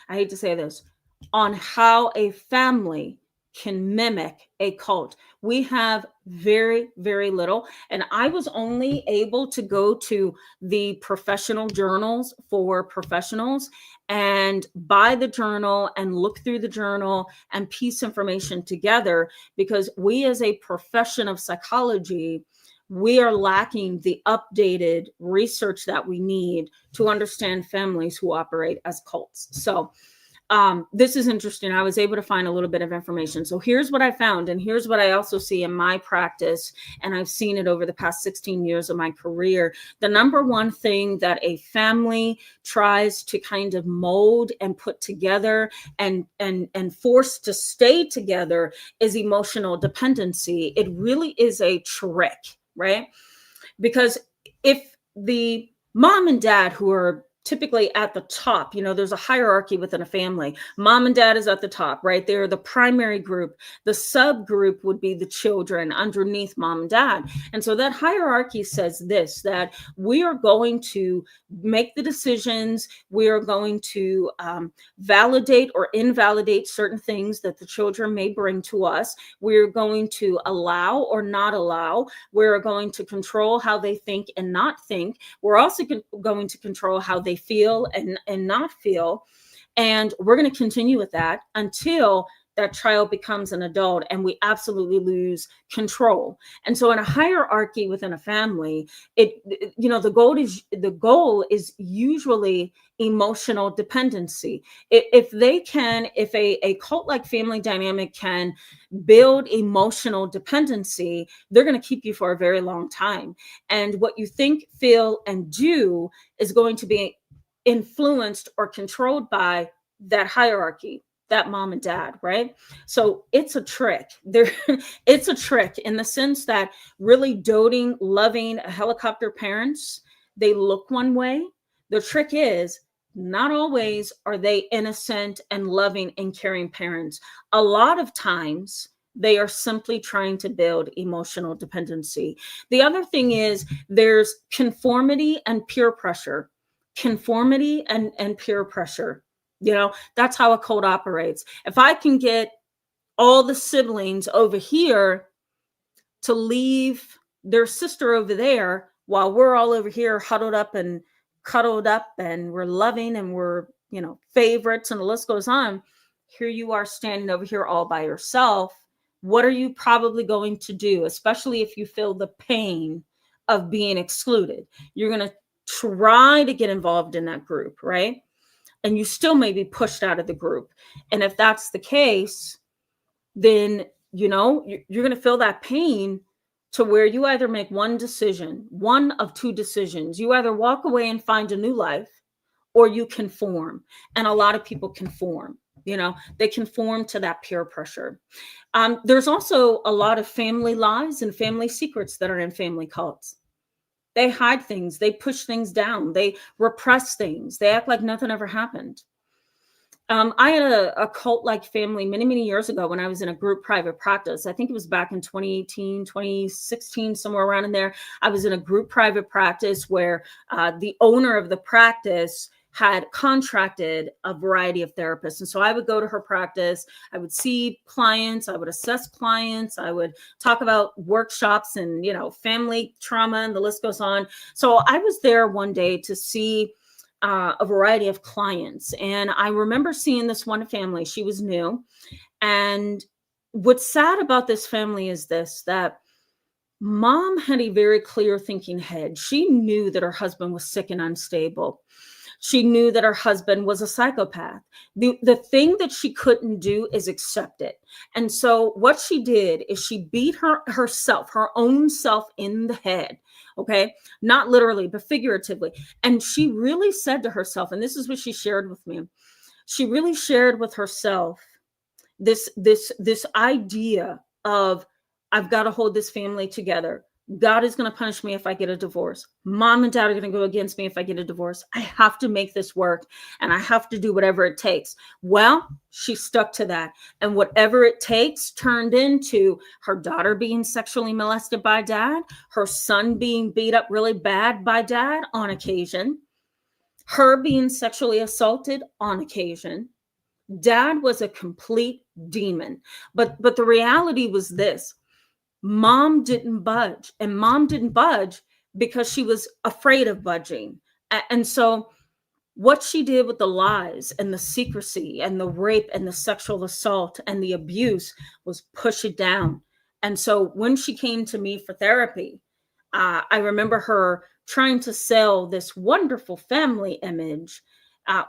I hate to say this, on how a family can mimic a cult. We have very, very little. And I was only able to go to the professional journals for professionals and buy the journal and look through the journal and piece information together, because we as a profession of psychology, we are lacking the updated research that we need to understand families who operate as cults. So This is interesting. I was able to find a little bit of information. So here's what I found, and here's what I also see in my practice, and I've seen it over the past 16 years of my career. The number one thing that a family tries to kind of mold and put together and force to stay together is emotional dependency. It really is a trick, right? Because if the mom and dad, who are typically at the top, there's a hierarchy within a family. Mom and dad is at the top, right? They're the primary group. The subgroup would be the children underneath mom and dad. And so that hierarchy says this, that we are going to make the decisions. We are going to validate or invalidate certain things that the children may bring to us. We're going to allow or not allow. We're going to control how they think and not think. We're also going to control how they feel and not feel. And we're going to continue with that until that child becomes an adult and we absolutely lose control. And so in a hierarchy within a family, the goal is usually emotional dependency. If a cult-like family dynamic can build emotional dependency, they're going to keep you for a very long time. And what you think, feel, and do is going to be influenced or controlled by that hierarchy, that mom and dad, right? So it's a trick. It's a trick in the sense that really doting, loving helicopter parents, they look one way. The trick is not always are they innocent and loving and caring parents. A lot of times they are simply trying to build emotional dependency. The other thing is there's conformity and peer pressure. Conformity and peer pressure. That's how a cult operates. If I can get all the siblings over here to leave their sister over there while we're all over here huddled up and cuddled up and we're loving and we're, favorites and the list goes on. Here you are standing over here all by yourself. What are you probably going to do, especially if you feel the pain of being excluded? You're going to try to get involved in that group, right? And you still may be pushed out of the group. And if that's the case, then, you're going to feel that pain to where you either make one of two decisions. You either walk away and find a new life, or you conform. And a lot of people conform. They conform to that peer pressure. There's also a lot of family lies and family secrets that are in family cults. They hide things. They push things down. They repress things. They act like nothing ever happened. I had a cult-like family many, many years ago when I was in a group private practice. I think it was back in 2018, 2016, somewhere around in there. I was in a group private practice where the owner of the practice had contracted a variety of therapists. And so I would go to her practice, I would see clients, I would assess clients, I would talk about workshops and, family trauma, and the list goes on. So I was there one day to see a variety of clients. And I remember seeing this one family. She was new. And what's sad about this family is this, that mom had a very clear thinking head. She knew that her husband was sick and unstable. She knew that her husband was a psychopath. The thing that she couldn't do is accept it. And so what she did is she beat her own self in the head. Okay. Not literally, but figuratively. And she really said to herself, and this is what she shared with me. She really shared with herself this idea of, I've got to hold this family together. God is going to punish me if I get a divorce. Mom and dad are going to go against me if I get a divorce. I have to make this work and I have to do whatever it takes. Well, she stuck to that. And whatever it takes turned into her daughter being sexually molested by dad, her son being beat up really bad by dad on occasion, her being sexually assaulted on occasion. Dad was a complete demon. But the reality was this. Mom didn't budge, and mom didn't budge because she was afraid of budging. And so what she did with the lies and the secrecy and the rape and the sexual assault and the abuse was push it down. And so when she came to me for therapy, I remember her trying to sell this wonderful family image.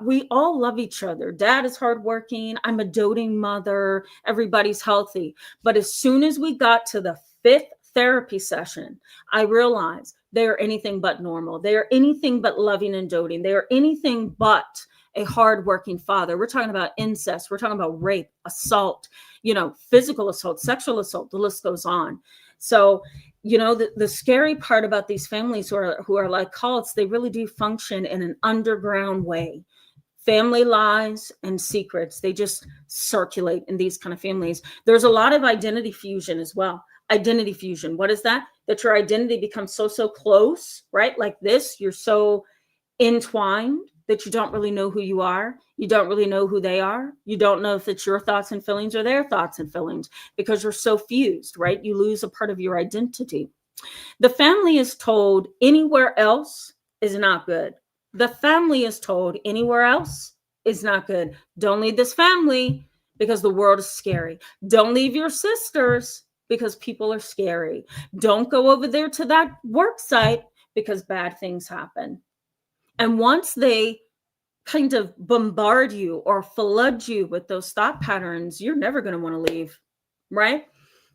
We all love each other. Dad is hardworking. I'm a doting mother. Everybody's healthy. But as soon as we got to the fifth therapy session, I realized they are anything but normal. They are anything but loving and doting. They are anything but a hardworking father. We're talking about incest. We're talking about rape, assault, physical assault, sexual assault. The list goes on. So, the scary part about these families who are like cults, they really do function in an underground way. Family lies and secrets, they just circulate in these kind of families. There's a lot of identity fusion as well. Identity fusion. What is that? That your identity becomes so close, right? Like this, you're so entwined that you don't really know who you are. You don't really know who they are. You don't know if it's your thoughts and feelings or their thoughts and feelings because you're so fused, right? You lose a part of your identity. The family is told anywhere else is not good. The family is told anywhere else is not good. Don't leave this family because the world is scary. Don't leave your sisters because people are scary. Don't go over there to that work site because bad things happen. And once they kind of bombard you or flood you with those thought patterns, you're never going to want to leave, right?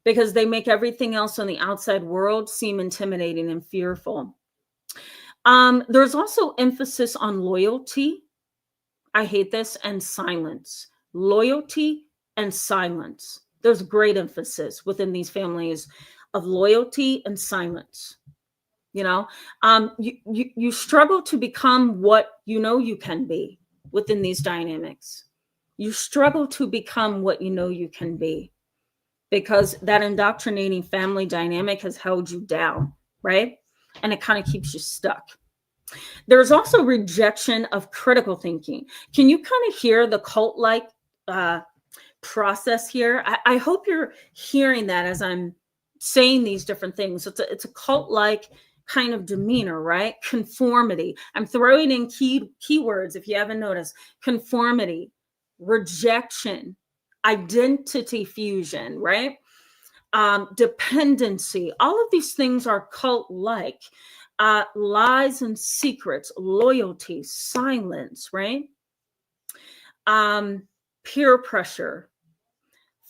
Because they make everything else on the outside world seem intimidating and fearful. There's also emphasis on loyalty. I hate this. And silence. Loyalty and silence. There's great emphasis within these families of loyalty and silence. You struggle to become what you can be within these dynamics. You struggle to become what you can be because that indoctrinating family dynamic has held you down, right? And it kind of keeps you stuck. There's also rejection of critical thinking. Can you kind of hear the cult-like process here? I hope you're hearing that as I'm saying these different things. It's a cult-like kind of demeanor, right? Conformity. I'm throwing in keywords if you haven't noticed. Conformity, rejection, identity fusion, right? Dependency. All of these things are cult-like. Lies and secrets, loyalty, silence, right? Peer pressure,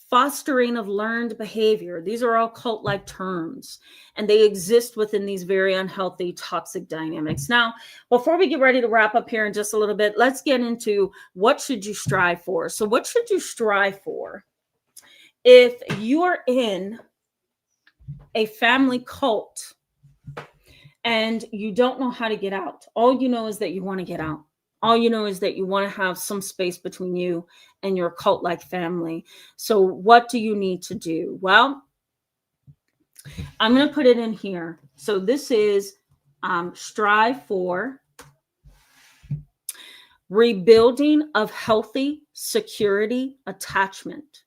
fostering of learned behavior. These are all cult-like terms, and they exist within these very unhealthy, toxic dynamics. Now, before we get ready to wrap up here in just a little bit, let's get into what should you strive for. So what should you strive for if you are in a family cult and you don't know how to get out? All you know is that you want to get out. All you know is that you want to have some space between you and your cult-like family. So what do you need to do? Well, I'm going to put it in here. So this is strive for rebuilding of healthy security attachment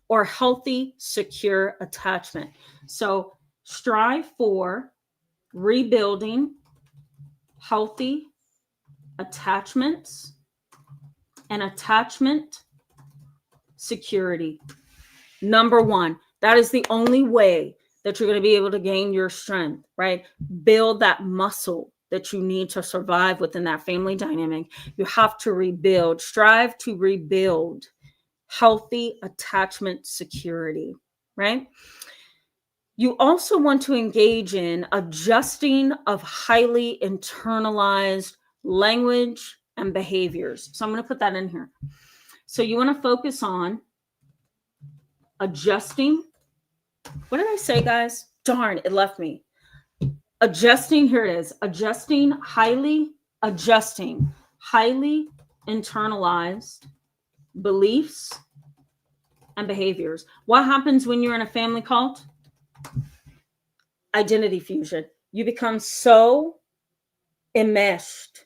or healthy secure attachment. So strive for rebuilding healthy attachments and attachment security. Number one, that is the only way that you're going to be able to gain your strength, right? Build that muscle that you need to survive within that family dynamic. You have to rebuild, strive to rebuild healthy attachment security, right? You also want to engage in adjusting of highly internalized language and behaviors. So I'm going to put that in here. So you want to focus on adjusting. What did I say, guys? Darn, it left me. Adjusting, here it is. Adjusting highly internalized beliefs and behaviors. What happens when you're in a family cult? Identity fusion. You become so enmeshed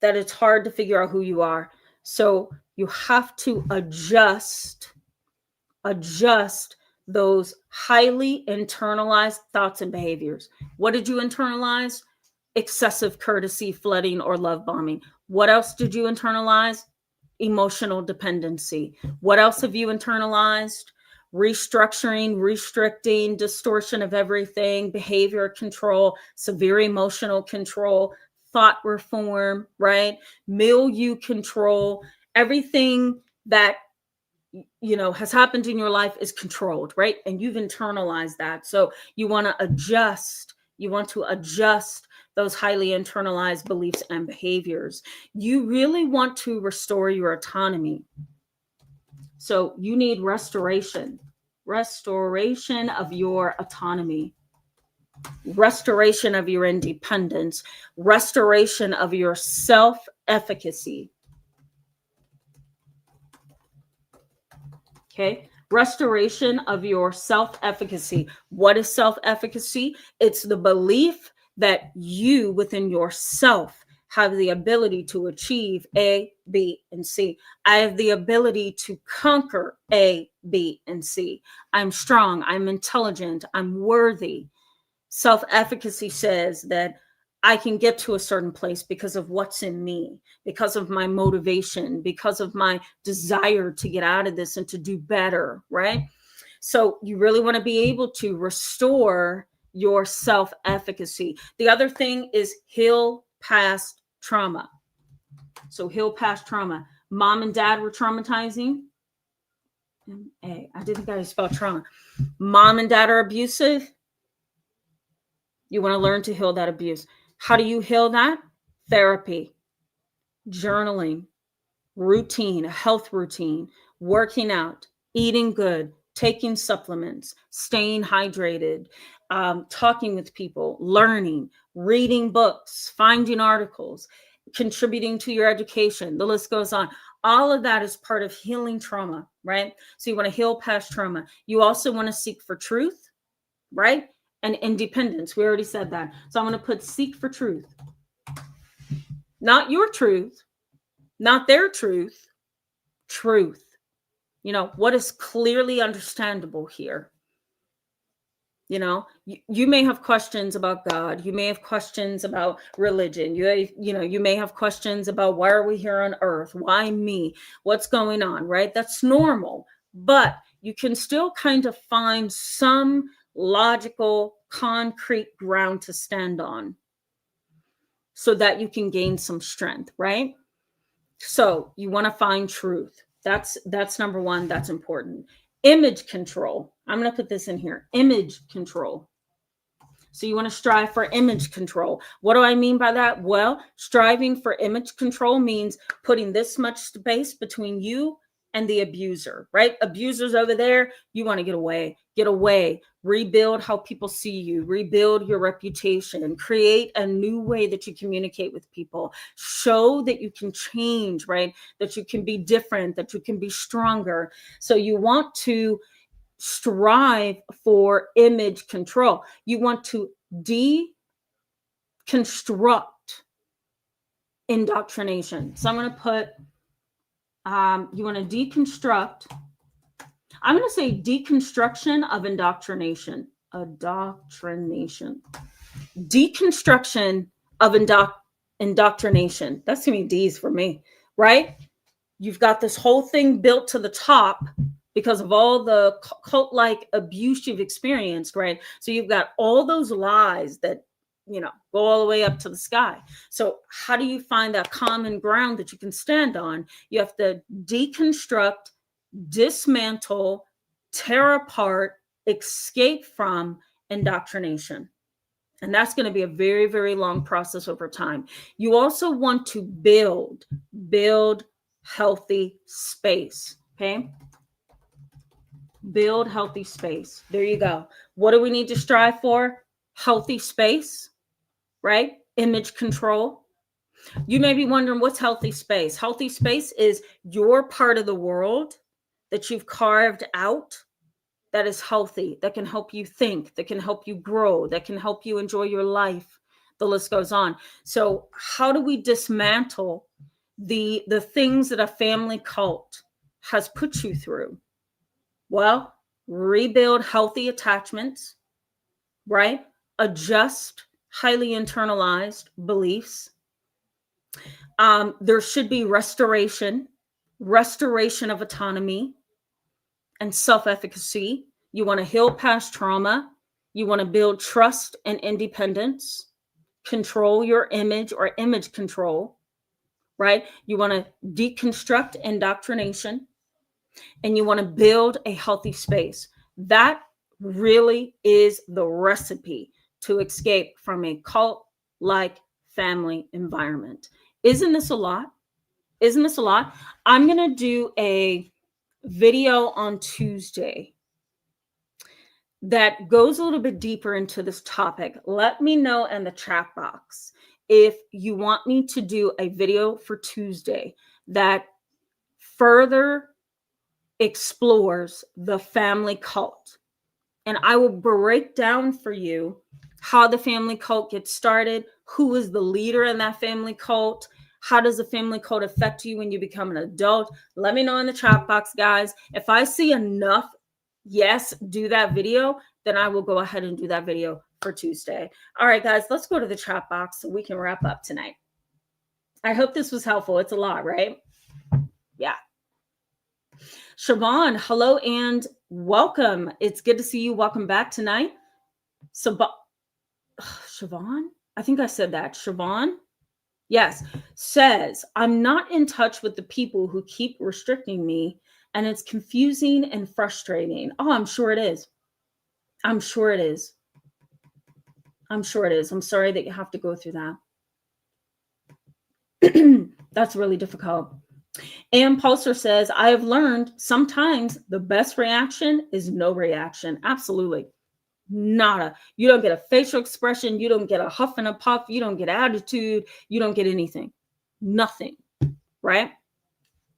that it's hard to figure out who you are. So you have to adjust those highly internalized thoughts and behaviors. What did you internalize? Excessive courtesy, flooding, or love bombing. What else did you internalize? Emotional dependency. What else have you internalized? Restructuring, restricting, distortion of everything, behavior control, severe emotional control, thought reform, right? Milieu control, everything that has happened in your life is controlled, right? And you've internalized that. So you want to adjust. You want to adjust those highly internalized beliefs and behaviors. You really want to restore your autonomy. So you need restoration of your autonomy, restoration of your independence, restoration of your self-efficacy. Okay. Restoration of your self-efficacy. What is self-efficacy? It's the belief that you within yourself have the ability to achieve A, B, and C. I have the ability to conquer A, B, and C. I'm strong. I'm intelligent. I'm worthy. Self-efficacy says that I can get to a certain place because of what's in me, because of my motivation, because of my desire to get out of this and to do better, right? So you really want to be able to restore your self-efficacy. The other thing is heal past trauma. So heal past trauma. Mom and dad were traumatizing. I didn't think I spelled trauma. Mom and dad are abusive. You want to learn to heal that abuse. How do you heal that? Therapy, journaling, routine, a health routine, working out, eating good, taking supplements, staying hydrated, talking with people, learning, reading books, finding articles, contributing to your education. The list goes on. All of that is part of healing trauma, right? So you want to heal past trauma. You also want to seek for truth, right? And independence. We already said that. So I'm going to put seek for truth. Not your truth, not their truth, truth. What is clearly understandable here? You may have questions about God. You may have questions about religion. You may have questions about why are we here on earth? Why me? What's going on, right? That's normal. But you can still kind of find some logical, concrete ground to stand on so that you can gain some strength, right? So you want to find truth. That's number one. That's important. Image control. I'm going to put this in here. Image control. So you want to strive for image control. What do I mean by that? Well, striving for image control means putting this much space between you and the abuser, right? Abusers over there, you want to get away, rebuild how people see you, rebuild your reputation, create a new way that you communicate with people, show that you can change, right? That you can be different, that you can be stronger. So you want to strive for image control. You want to deconstruct indoctrination. So I'm going to put, you want to deconstruct, I'm going to say deconstruction of indoctrination. Deconstruction of indoctrination. That's too many D's for me, right? You've got this whole thing built to the top because of all the cult-like abuse you've experienced, right? So you've got all those lies that, go all the way up to the sky. So how do you find that common ground that you can stand on? You have to deconstruct, dismantle, tear apart, escape from indoctrination. And that's going to be a very, very long process over time. You also want to build healthy space, okay? Build healthy space. There you go. What do we need to strive for? Healthy space, right? Image control. You may be wondering, what's healthy space? Healthy space is your part of the world that you've carved out that is healthy, that can help you think, that can help you grow, that can help you enjoy your life. The list goes on. So how do we dismantle the things that a family cult has put you through? Well, rebuild healthy attachments, right? Adjust highly internalized beliefs. There should be restoration of autonomy and self-efficacy. You want to heal past trauma. You want to build trust and independence, control your image or image control, right? You want to deconstruct indoctrination, and you want to build a healthy space. That really is the recipe to escape from a cult-like family environment. Isn't this a lot? Isn't this a lot? I'm going to do a video on Tuesday that goes a little bit deeper into this topic. Let me know in the chat box if you want me to do a video for Tuesday that further explores the family cult. And I will break down for you how the family cult gets started, who is the leader in that family cult, how does the family cult affect you when you become an adult. Let me know in the chat box, guys. If I see enough yes, do that video, then I will go ahead and do that video for Tuesday. All right, guys, let's go to the chat box so we can wrap up tonight. I hope this was helpful. It's a lot, right? Yeah. Siobhan, hello and welcome. It's good to see you. Welcome back tonight. So, Siobhan, I think I said that. Siobhan, yes, says, I'm not in touch with the people who keep restricting me, and it's confusing and frustrating. Oh, I'm sure it is. I'm sure it is. I'm sure it is. I'm sorry that you have to go through that. That's really difficult. And Pulsar says, I have learned sometimes the best reaction is no reaction. Absolutely. Nada. You don't get a facial expression. You don't get a huff and a puff. You don't get attitude. You don't get anything. Nothing. Right?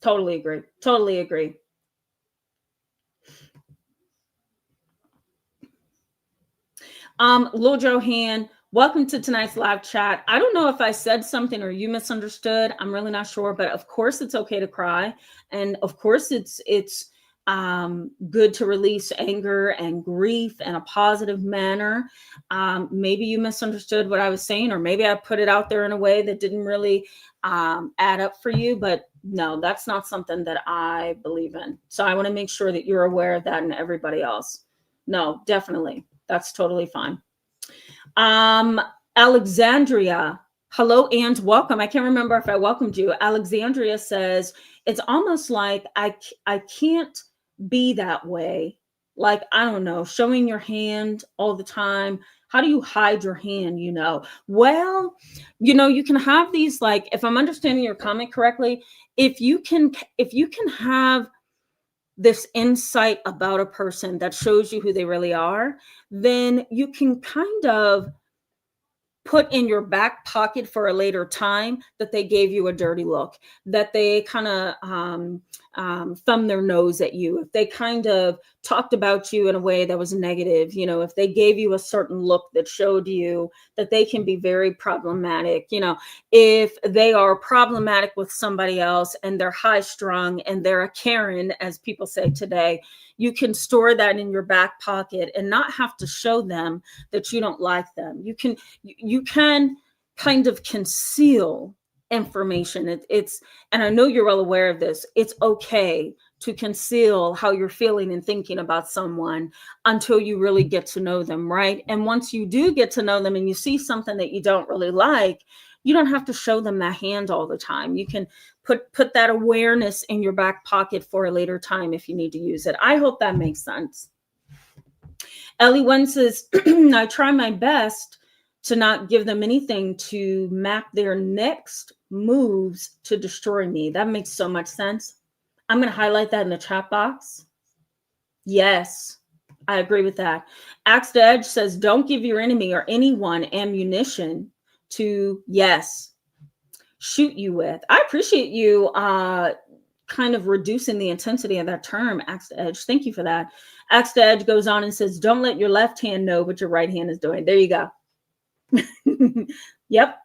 Totally agree. Totally agree. Lil Johan, welcome to tonight's live chat. I don't know if I said something or you misunderstood. I'm really not sure, but of course it's okay to cry. And of course it's good to release anger and grief in a positive manner. Maybe you misunderstood what I was saying, or maybe I put it out there in a way that didn't really add up for you, but no, that's not something that I believe in. So I want to make sure that you're aware of that and everybody else. No, definitely. That's totally fine. Alexandria, hello and welcome. I can't remember if I welcomed you. Alexandria says, it's almost like I can't be that way. Like, I don't know, showing your hand all the time. How do you hide your hand, you know? Well, you know, you can have these, like, if I'm understanding your comment correctly, if you can have this insight about a person that shows you who they really are, then you can kind of put in your back pocket for a later time that they gave you a dirty look, that they kind of thumbed their nose at you, if they kind of talked about you in a way that was negative, you know, if they gave you a certain look that showed you that they can be very problematic, you know, if they are problematic with somebody else and they're high strung and they're a Karen, as people say today, you can store that in your back pocket and not have to show them that you don't like them. You can kind of conceal information. It's, and I know you're well aware of this, it's okay to conceal how you're feeling and thinking about someone until you really get to know them, right? And once you do get to know them and you see something that you don't really like, you don't have to show them that hand all the time. You can put that awareness in your back pocket for a later time if you need to use it. I hope that makes sense. Ellie Wen says, I try my best to not give them anything to map their next moves to destroy me. That makes so much sense. I'm going to highlight that in the chat box. Yes, I agree with that. Axe to Edge says, don't give your enemy or anyone ammunition to, yes, shoot you with. I appreciate you kind of reducing the intensity of that term, Axe to Edge. Thank you for that. Axe to Edge goes on and says, don't let your left hand know what your right hand is doing. There you go. Yep.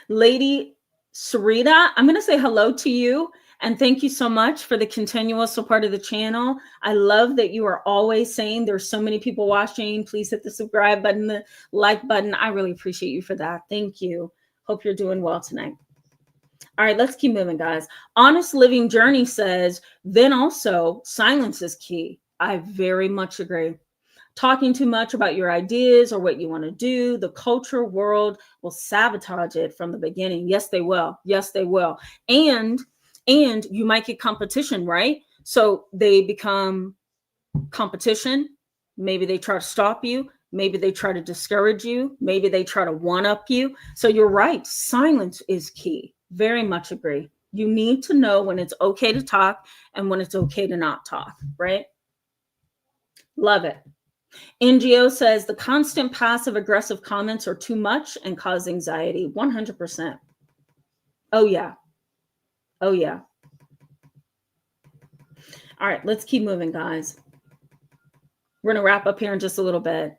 Lady Sarita, I'm going to say hello to you and thank you so much for the continual support of the channel. I love that you are always saying there's so many people watching. Please hit the subscribe button, the like button. I really appreciate you for that. Thank you. Hope you're doing well tonight. All right, let's keep moving, guys. Honest Living Journey says, then also silence is key. I very much agree. talking too much about your ideas or what you want to do, the culture world will sabotage it from the beginning. Yes, they will. Yes, they will. And you might get competition, right? So they become competition. Maybe they try to stop you. Maybe they try to discourage you. Maybe they try to one-up you. So you're right. Silence is key. Very much agree. You need to know when it's okay to talk and when it's okay to not talk, right? Love it. NGO says the constant passive aggressive comments are too much and cause anxiety. 100%. Oh, yeah. Oh, yeah. All right, let's keep moving, guys. We're going to wrap up here in just a little bit.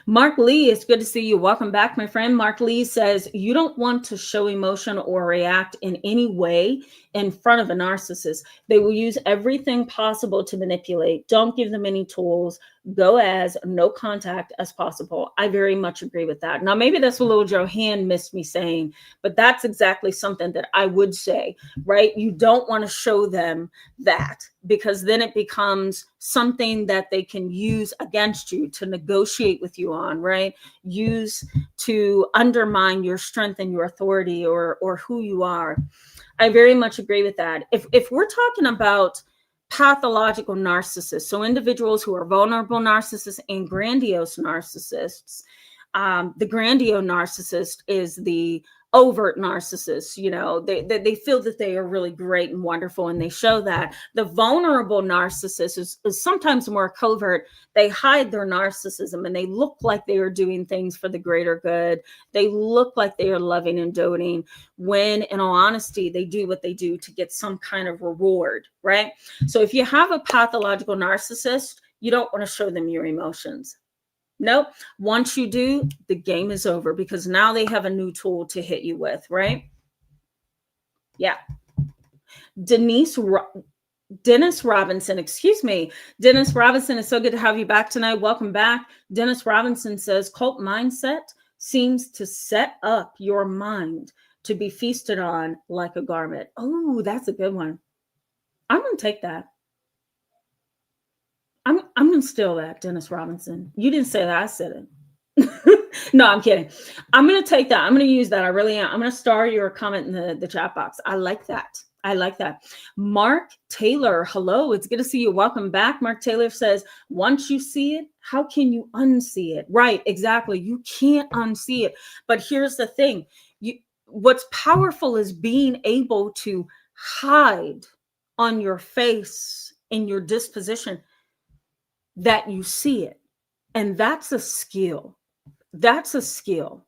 Mark Lee, it's good to see you. Welcome back, my friend. Mark Lee says, you don't want to show emotion or react in any way in front of a narcissist. They will use everything possible to manipulate. Don't give them any tools. Go as no contact as possible. I very much agree with that. Now, maybe that's what little Johan missed me saying, but that's exactly something that I would say, right? You don't want to show them that, because then it becomes something that they can use against you to negotiate with you on, right? Use to undermine your strength and your authority or who you are. I very much agree with that. If we're talking about pathological narcissists, so individuals who are vulnerable narcissists and grandiose narcissists, the grandiose narcissist is the overt narcissist. You know, they feel that they are really great and wonderful, and they show that. The vulnerable narcissist is sometimes more covert. They hide their narcissism and they look like they are doing things for the greater good. They look like they are loving and doting, when in all honesty, they do what they do to get some kind of reward, right? So if you have a pathological narcissist, you don't want to show them your emotions. Nope. Once you do, the game is over, because now they have a new tool to hit you with, right? Yeah. Dennis Robinson, excuse me. Dennis Robinson, it's so good to have you back tonight. Welcome back. Dennis Robinson says, cult mindset seems to set up your mind to be feasted on like a garment. Oh, that's a good one. I'm going to take that. I'm going to steal that, Dennis Robinson. You didn't say that. I said it. No, I'm kidding. I'm going to take that. I'm going to use that. I really am. I'm going to star your comment in the chat box. I like that. I like that. Mark Taylor, hello. It's good to see you. Welcome back. Mark Taylor says, once you see it, how can you unsee it? Right, exactly. You can't unsee it. But here's the thing. What's powerful is being able to hide on your face, in your disposition, that you see it. And that's a skill. That's a skill.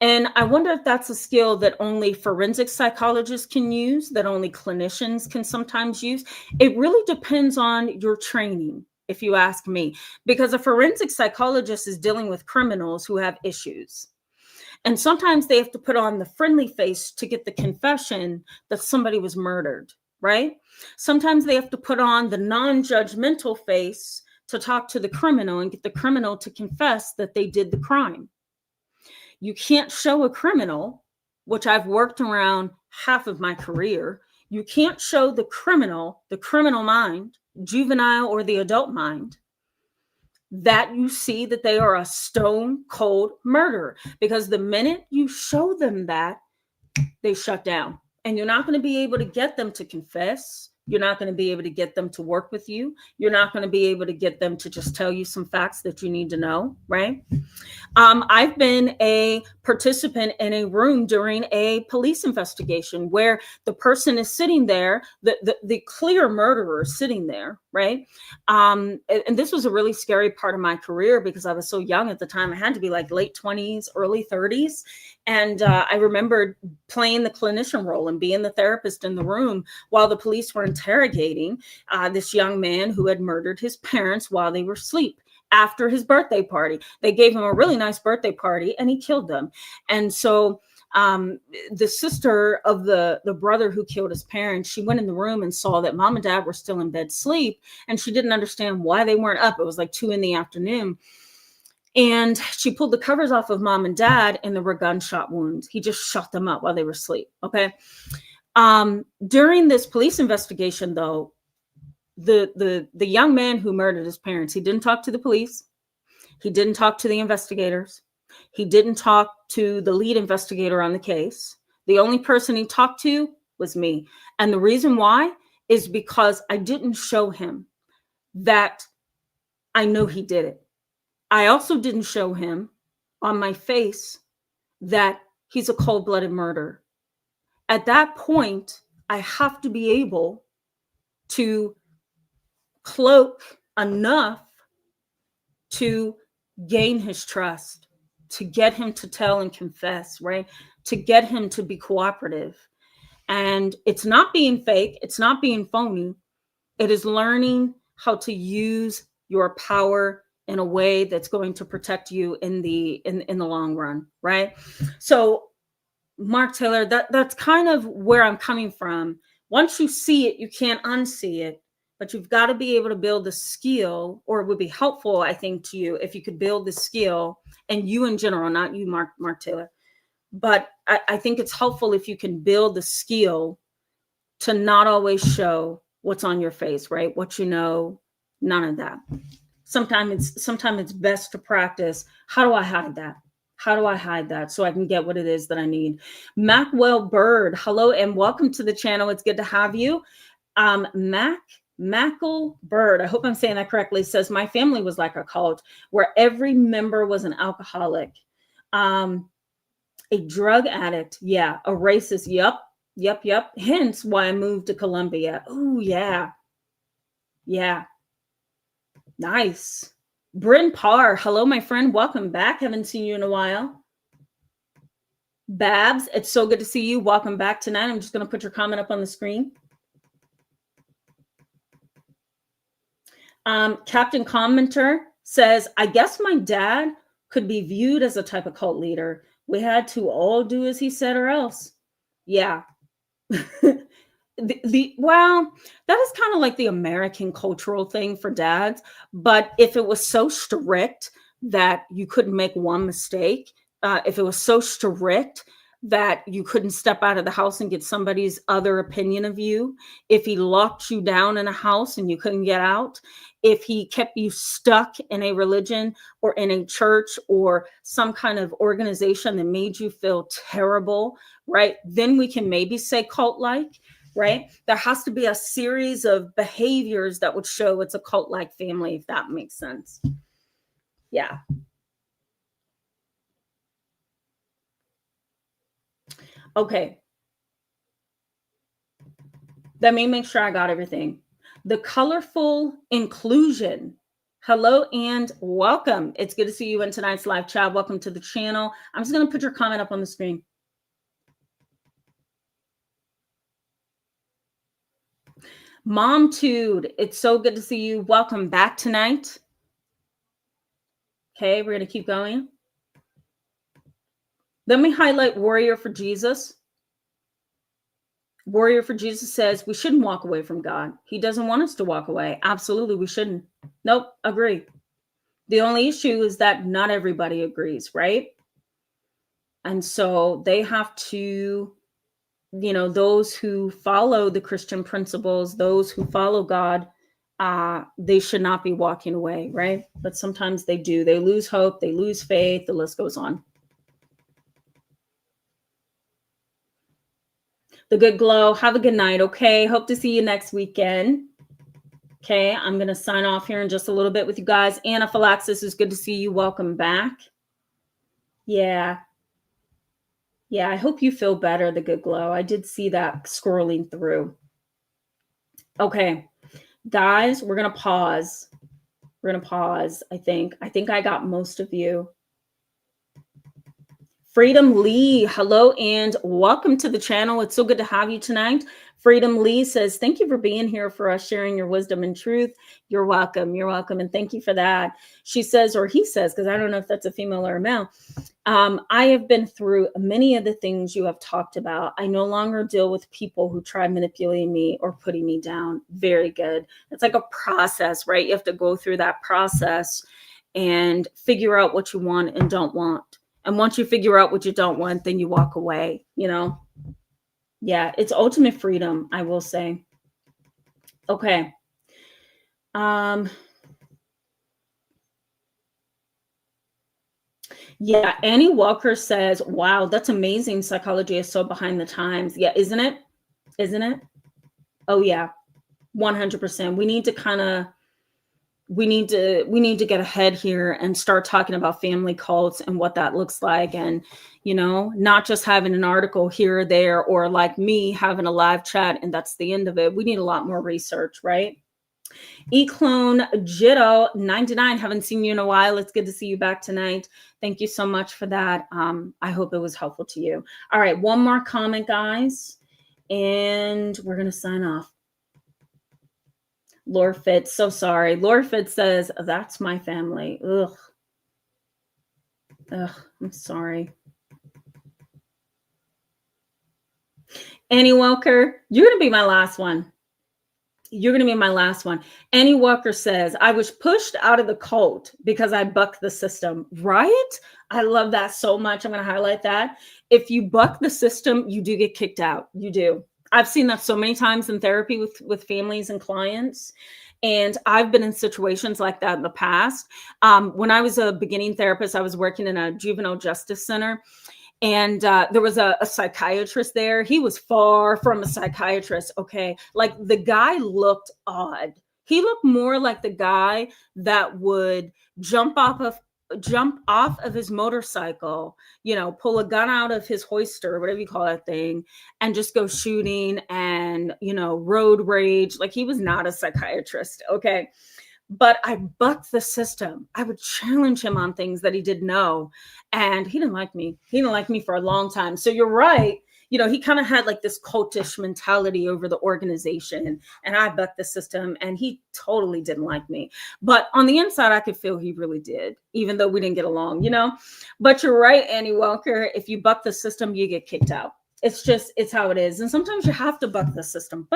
And I wonder if that's a skill that only forensic psychologists can use, that only clinicians can sometimes use. It really depends on your training, if you ask me, because a forensic psychologist is dealing with criminals who have issues. And sometimes they have to put on the friendly face to get the confession that somebody was murdered, right? Sometimes they have to put on the non-judgmental face to talk to the criminal and get the criminal to confess that they did the crime. You can't show a criminal, which I've worked around half of my career. You can't show the criminal mind, juvenile or the adult mind, that you see that they are a stone cold murderer. Because the minute you show them that, they shut down. And you're not going to be able to get them to confess. You're not going to be able to get them to work with you. You're not going to be able to get them to just tell you some facts that you need to know, right? I've been a participant in a room during a police investigation where the person is sitting there, the clear murderer is sitting there, right? And this was a really scary part of my career because I was so young at the time. I had to be like late 20s, early 30s. And I remember playing the clinician role and being the therapist in the room while the police were interrogating this young man who had murdered his parents while they were asleep after his birthday party. They gave him a really nice birthday party and he killed them. And so the sister of the brother who killed his parents, she went in the room and saw that mom and dad were still in bed asleep, and she didn't understand why they weren't up. It was like 2 p.m. And she pulled the covers off of mom and dad, and there were gunshot wounds. He just shot them up while they were asleep. Okay. During this police investigation, though, the young man who murdered his parents, he didn't talk to the police. He didn't talk to the investigators. He didn't talk to the lead investigator on the case. The only person he talked to was me. And the reason why is because I didn't show him that I know he did it. I also didn't show him on my face that he's a cold-blooded murderer. At that point, I have to be able to cloak enough to gain his trust, to get him to tell and confess, right? To get him to be cooperative. And it's not being fake, it's not being phony. It is learning how to use your power in a way that's going to protect you in the long run, right? So Mark Taylor, that's kind of where I'm coming from. Once you see it, you can't unsee it, but you've got to be able to build the skill, or it would be helpful, I think, to you if you could build the skill, and you in general, not you, Mark Taylor, but I think it's helpful if you can build the skill to not always show what's on your face, right? What you know, none of that. Sometimes it's best to practice. How do I hide that? How do I hide that so I can get what it is that I need? Macwell Bird, hello and welcome to the channel. It's good to have you. Mackle Bird, I hope I'm saying that correctly, says, my family was like a cult where every member was an alcoholic, a drug addict, yeah, a racist, yep. Hence why I moved to Colombia. Oh, yeah. Nice. Bryn Parr, hello, my friend. Welcome back. Haven't seen you in a while. Babs, it's so good to see you. Welcome back tonight. I'm just going to put your comment up on the screen. Captain Commenter says, I guess my dad could be viewed as a type of cult leader. We had to all do as he said or else. Yeah. Well, that is kind of like the American cultural thing for dads. But if it was so strict that you couldn't make one mistake, if it was so strict that you couldn't step out of the house and get somebody's other opinion of you, if he locked you down in a house and you couldn't get out, if he kept you stuck in a religion or in a church or some kind of organization that made you feel terrible, right? Then we can maybe say cult-like, right? There has to be a series of behaviors that would show it's a cult-like family, if that makes sense. Yeah. Okay. Let me make sure I got everything. The colorful inclusion. Hello and welcome. It's good to see you in tonight's live chat. Welcome to the channel. I'm just going to put your comment up on the screen. Momtude, it's so good to see you. Welcome back tonight. Okay, we're going to keep going. Let me highlight Warrior for Jesus. Warrior for Jesus says we shouldn't walk away from God. He doesn't want us to walk away. Absolutely, we shouldn't. Nope, agree. The only issue is that not everybody agrees, right? And so they have to, you know, those who follow the Christian principles, those who follow God, they should not be walking away, right? But sometimes they do. They lose hope, they lose faith, the list goes on. The Good Glow, have a good night, okay? Hope to see you next weekend. Okay, I'm going to sign off here in just a little bit with you guys. Anaphylaxis, is good to see you. Welcome back. Yeah, I hope you feel better, The Good Glow. I did see that scrolling through. Okay, guys, we're going to pause. We're going to pause, I think. I think I got most of you. Freedom Lee, hello and welcome to the channel. It's so good to have you tonight. Freedom Lee says, thank you for being here for us, sharing your wisdom and truth. You're welcome. You're welcome. And thank you for that. She says, or he says, because I don't know if that's a female or a male. I have been through many of the things you have talked about. I no longer deal with people who try manipulating me or putting me down. Very good. It's like a process, right? You have to go through that process and figure out what you want and don't want. And once you figure out what you don't want, then you walk away, you know? Yeah, it's ultimate freedom, I will say. Okay. Um, yeah, Annie Walker says, wow, that's amazing. Psychology is so behind the times. Yeah, isn't it? Isn't it? Oh, yeah, 100%. We need to get ahead here and start talking about family cults and what that looks like. And, not just having an article here or there, or like me having a live chat and that's the end of it. We need a lot more research, right? Eclone Jitto 99, haven't seen you in a while. It's good to see you back tonight. Thank you so much for that. I hope it was helpful to you. All right, one more comment, guys, and we're going to sign off. Lord Fitz, so sorry. Lord Fitz says, that's my family. Ugh, I'm sorry. Annie Walker, you're going to be my last one. You're going to be my last one. Annie Walker says, I was pushed out of the cult because I bucked the system. Right? I love that so much. I'm going to highlight that. If you buck the system, you do get kicked out. You do. I've seen that so many times in therapy with families and clients. And I've been in situations like that in the past. When I was a beginning therapist, I was working in a juvenile justice center. And there was a psychiatrist there. He was far from a psychiatrist. Okay. Like, the guy looked odd. He looked more like the guy that would jump off of his motorcycle, pull a gun out of his hoister, whatever you call that thing, and just go shooting and, road rage. Like, he was not a psychiatrist. Okay. But I bucked the system. I would challenge him on things that he didn't know. And he didn't like me. He didn't like me for a long time. So you're right. He kind of had like this cultish mentality over the organization. And I bucked the system, and he totally didn't like me. But on the inside, I could feel he really did, even though we didn't get along, But you're right, Annie Walker. If you buck the system, you get kicked out. It's how it is. And sometimes you have to buck the system,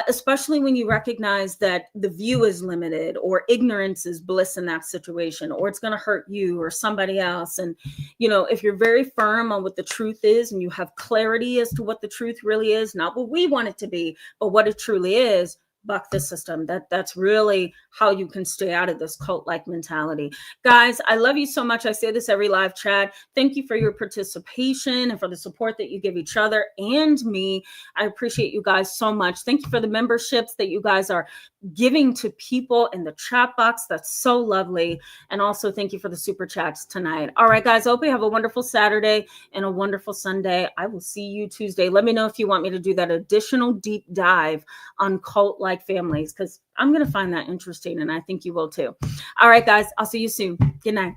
especially when you recognize that the view is limited, or ignorance is bliss in that situation, or it's going to hurt you or somebody else. And, if you're very firm on what the truth is, and you have clarity as to what the truth really is, not what we want it to be, but what it truly is, buck the system. That's really how you can stay out of this cult-like mentality. Guys, I love you so much. I say this every live chat. Thank you for your participation and for the support that you give each other and me. I appreciate you guys so much. Thank you for the memberships that you guys are giving to people in the chat box. That's so lovely. And also thank you for the super chats tonight. All right, guys, I hope you have a wonderful Saturday and a wonderful Sunday. I will see you Tuesday. Let me know if you want me to do that additional deep dive on cult-like families, because I'm going to find that interesting, and I think you will too. All right, guys, I'll see you soon. Good night.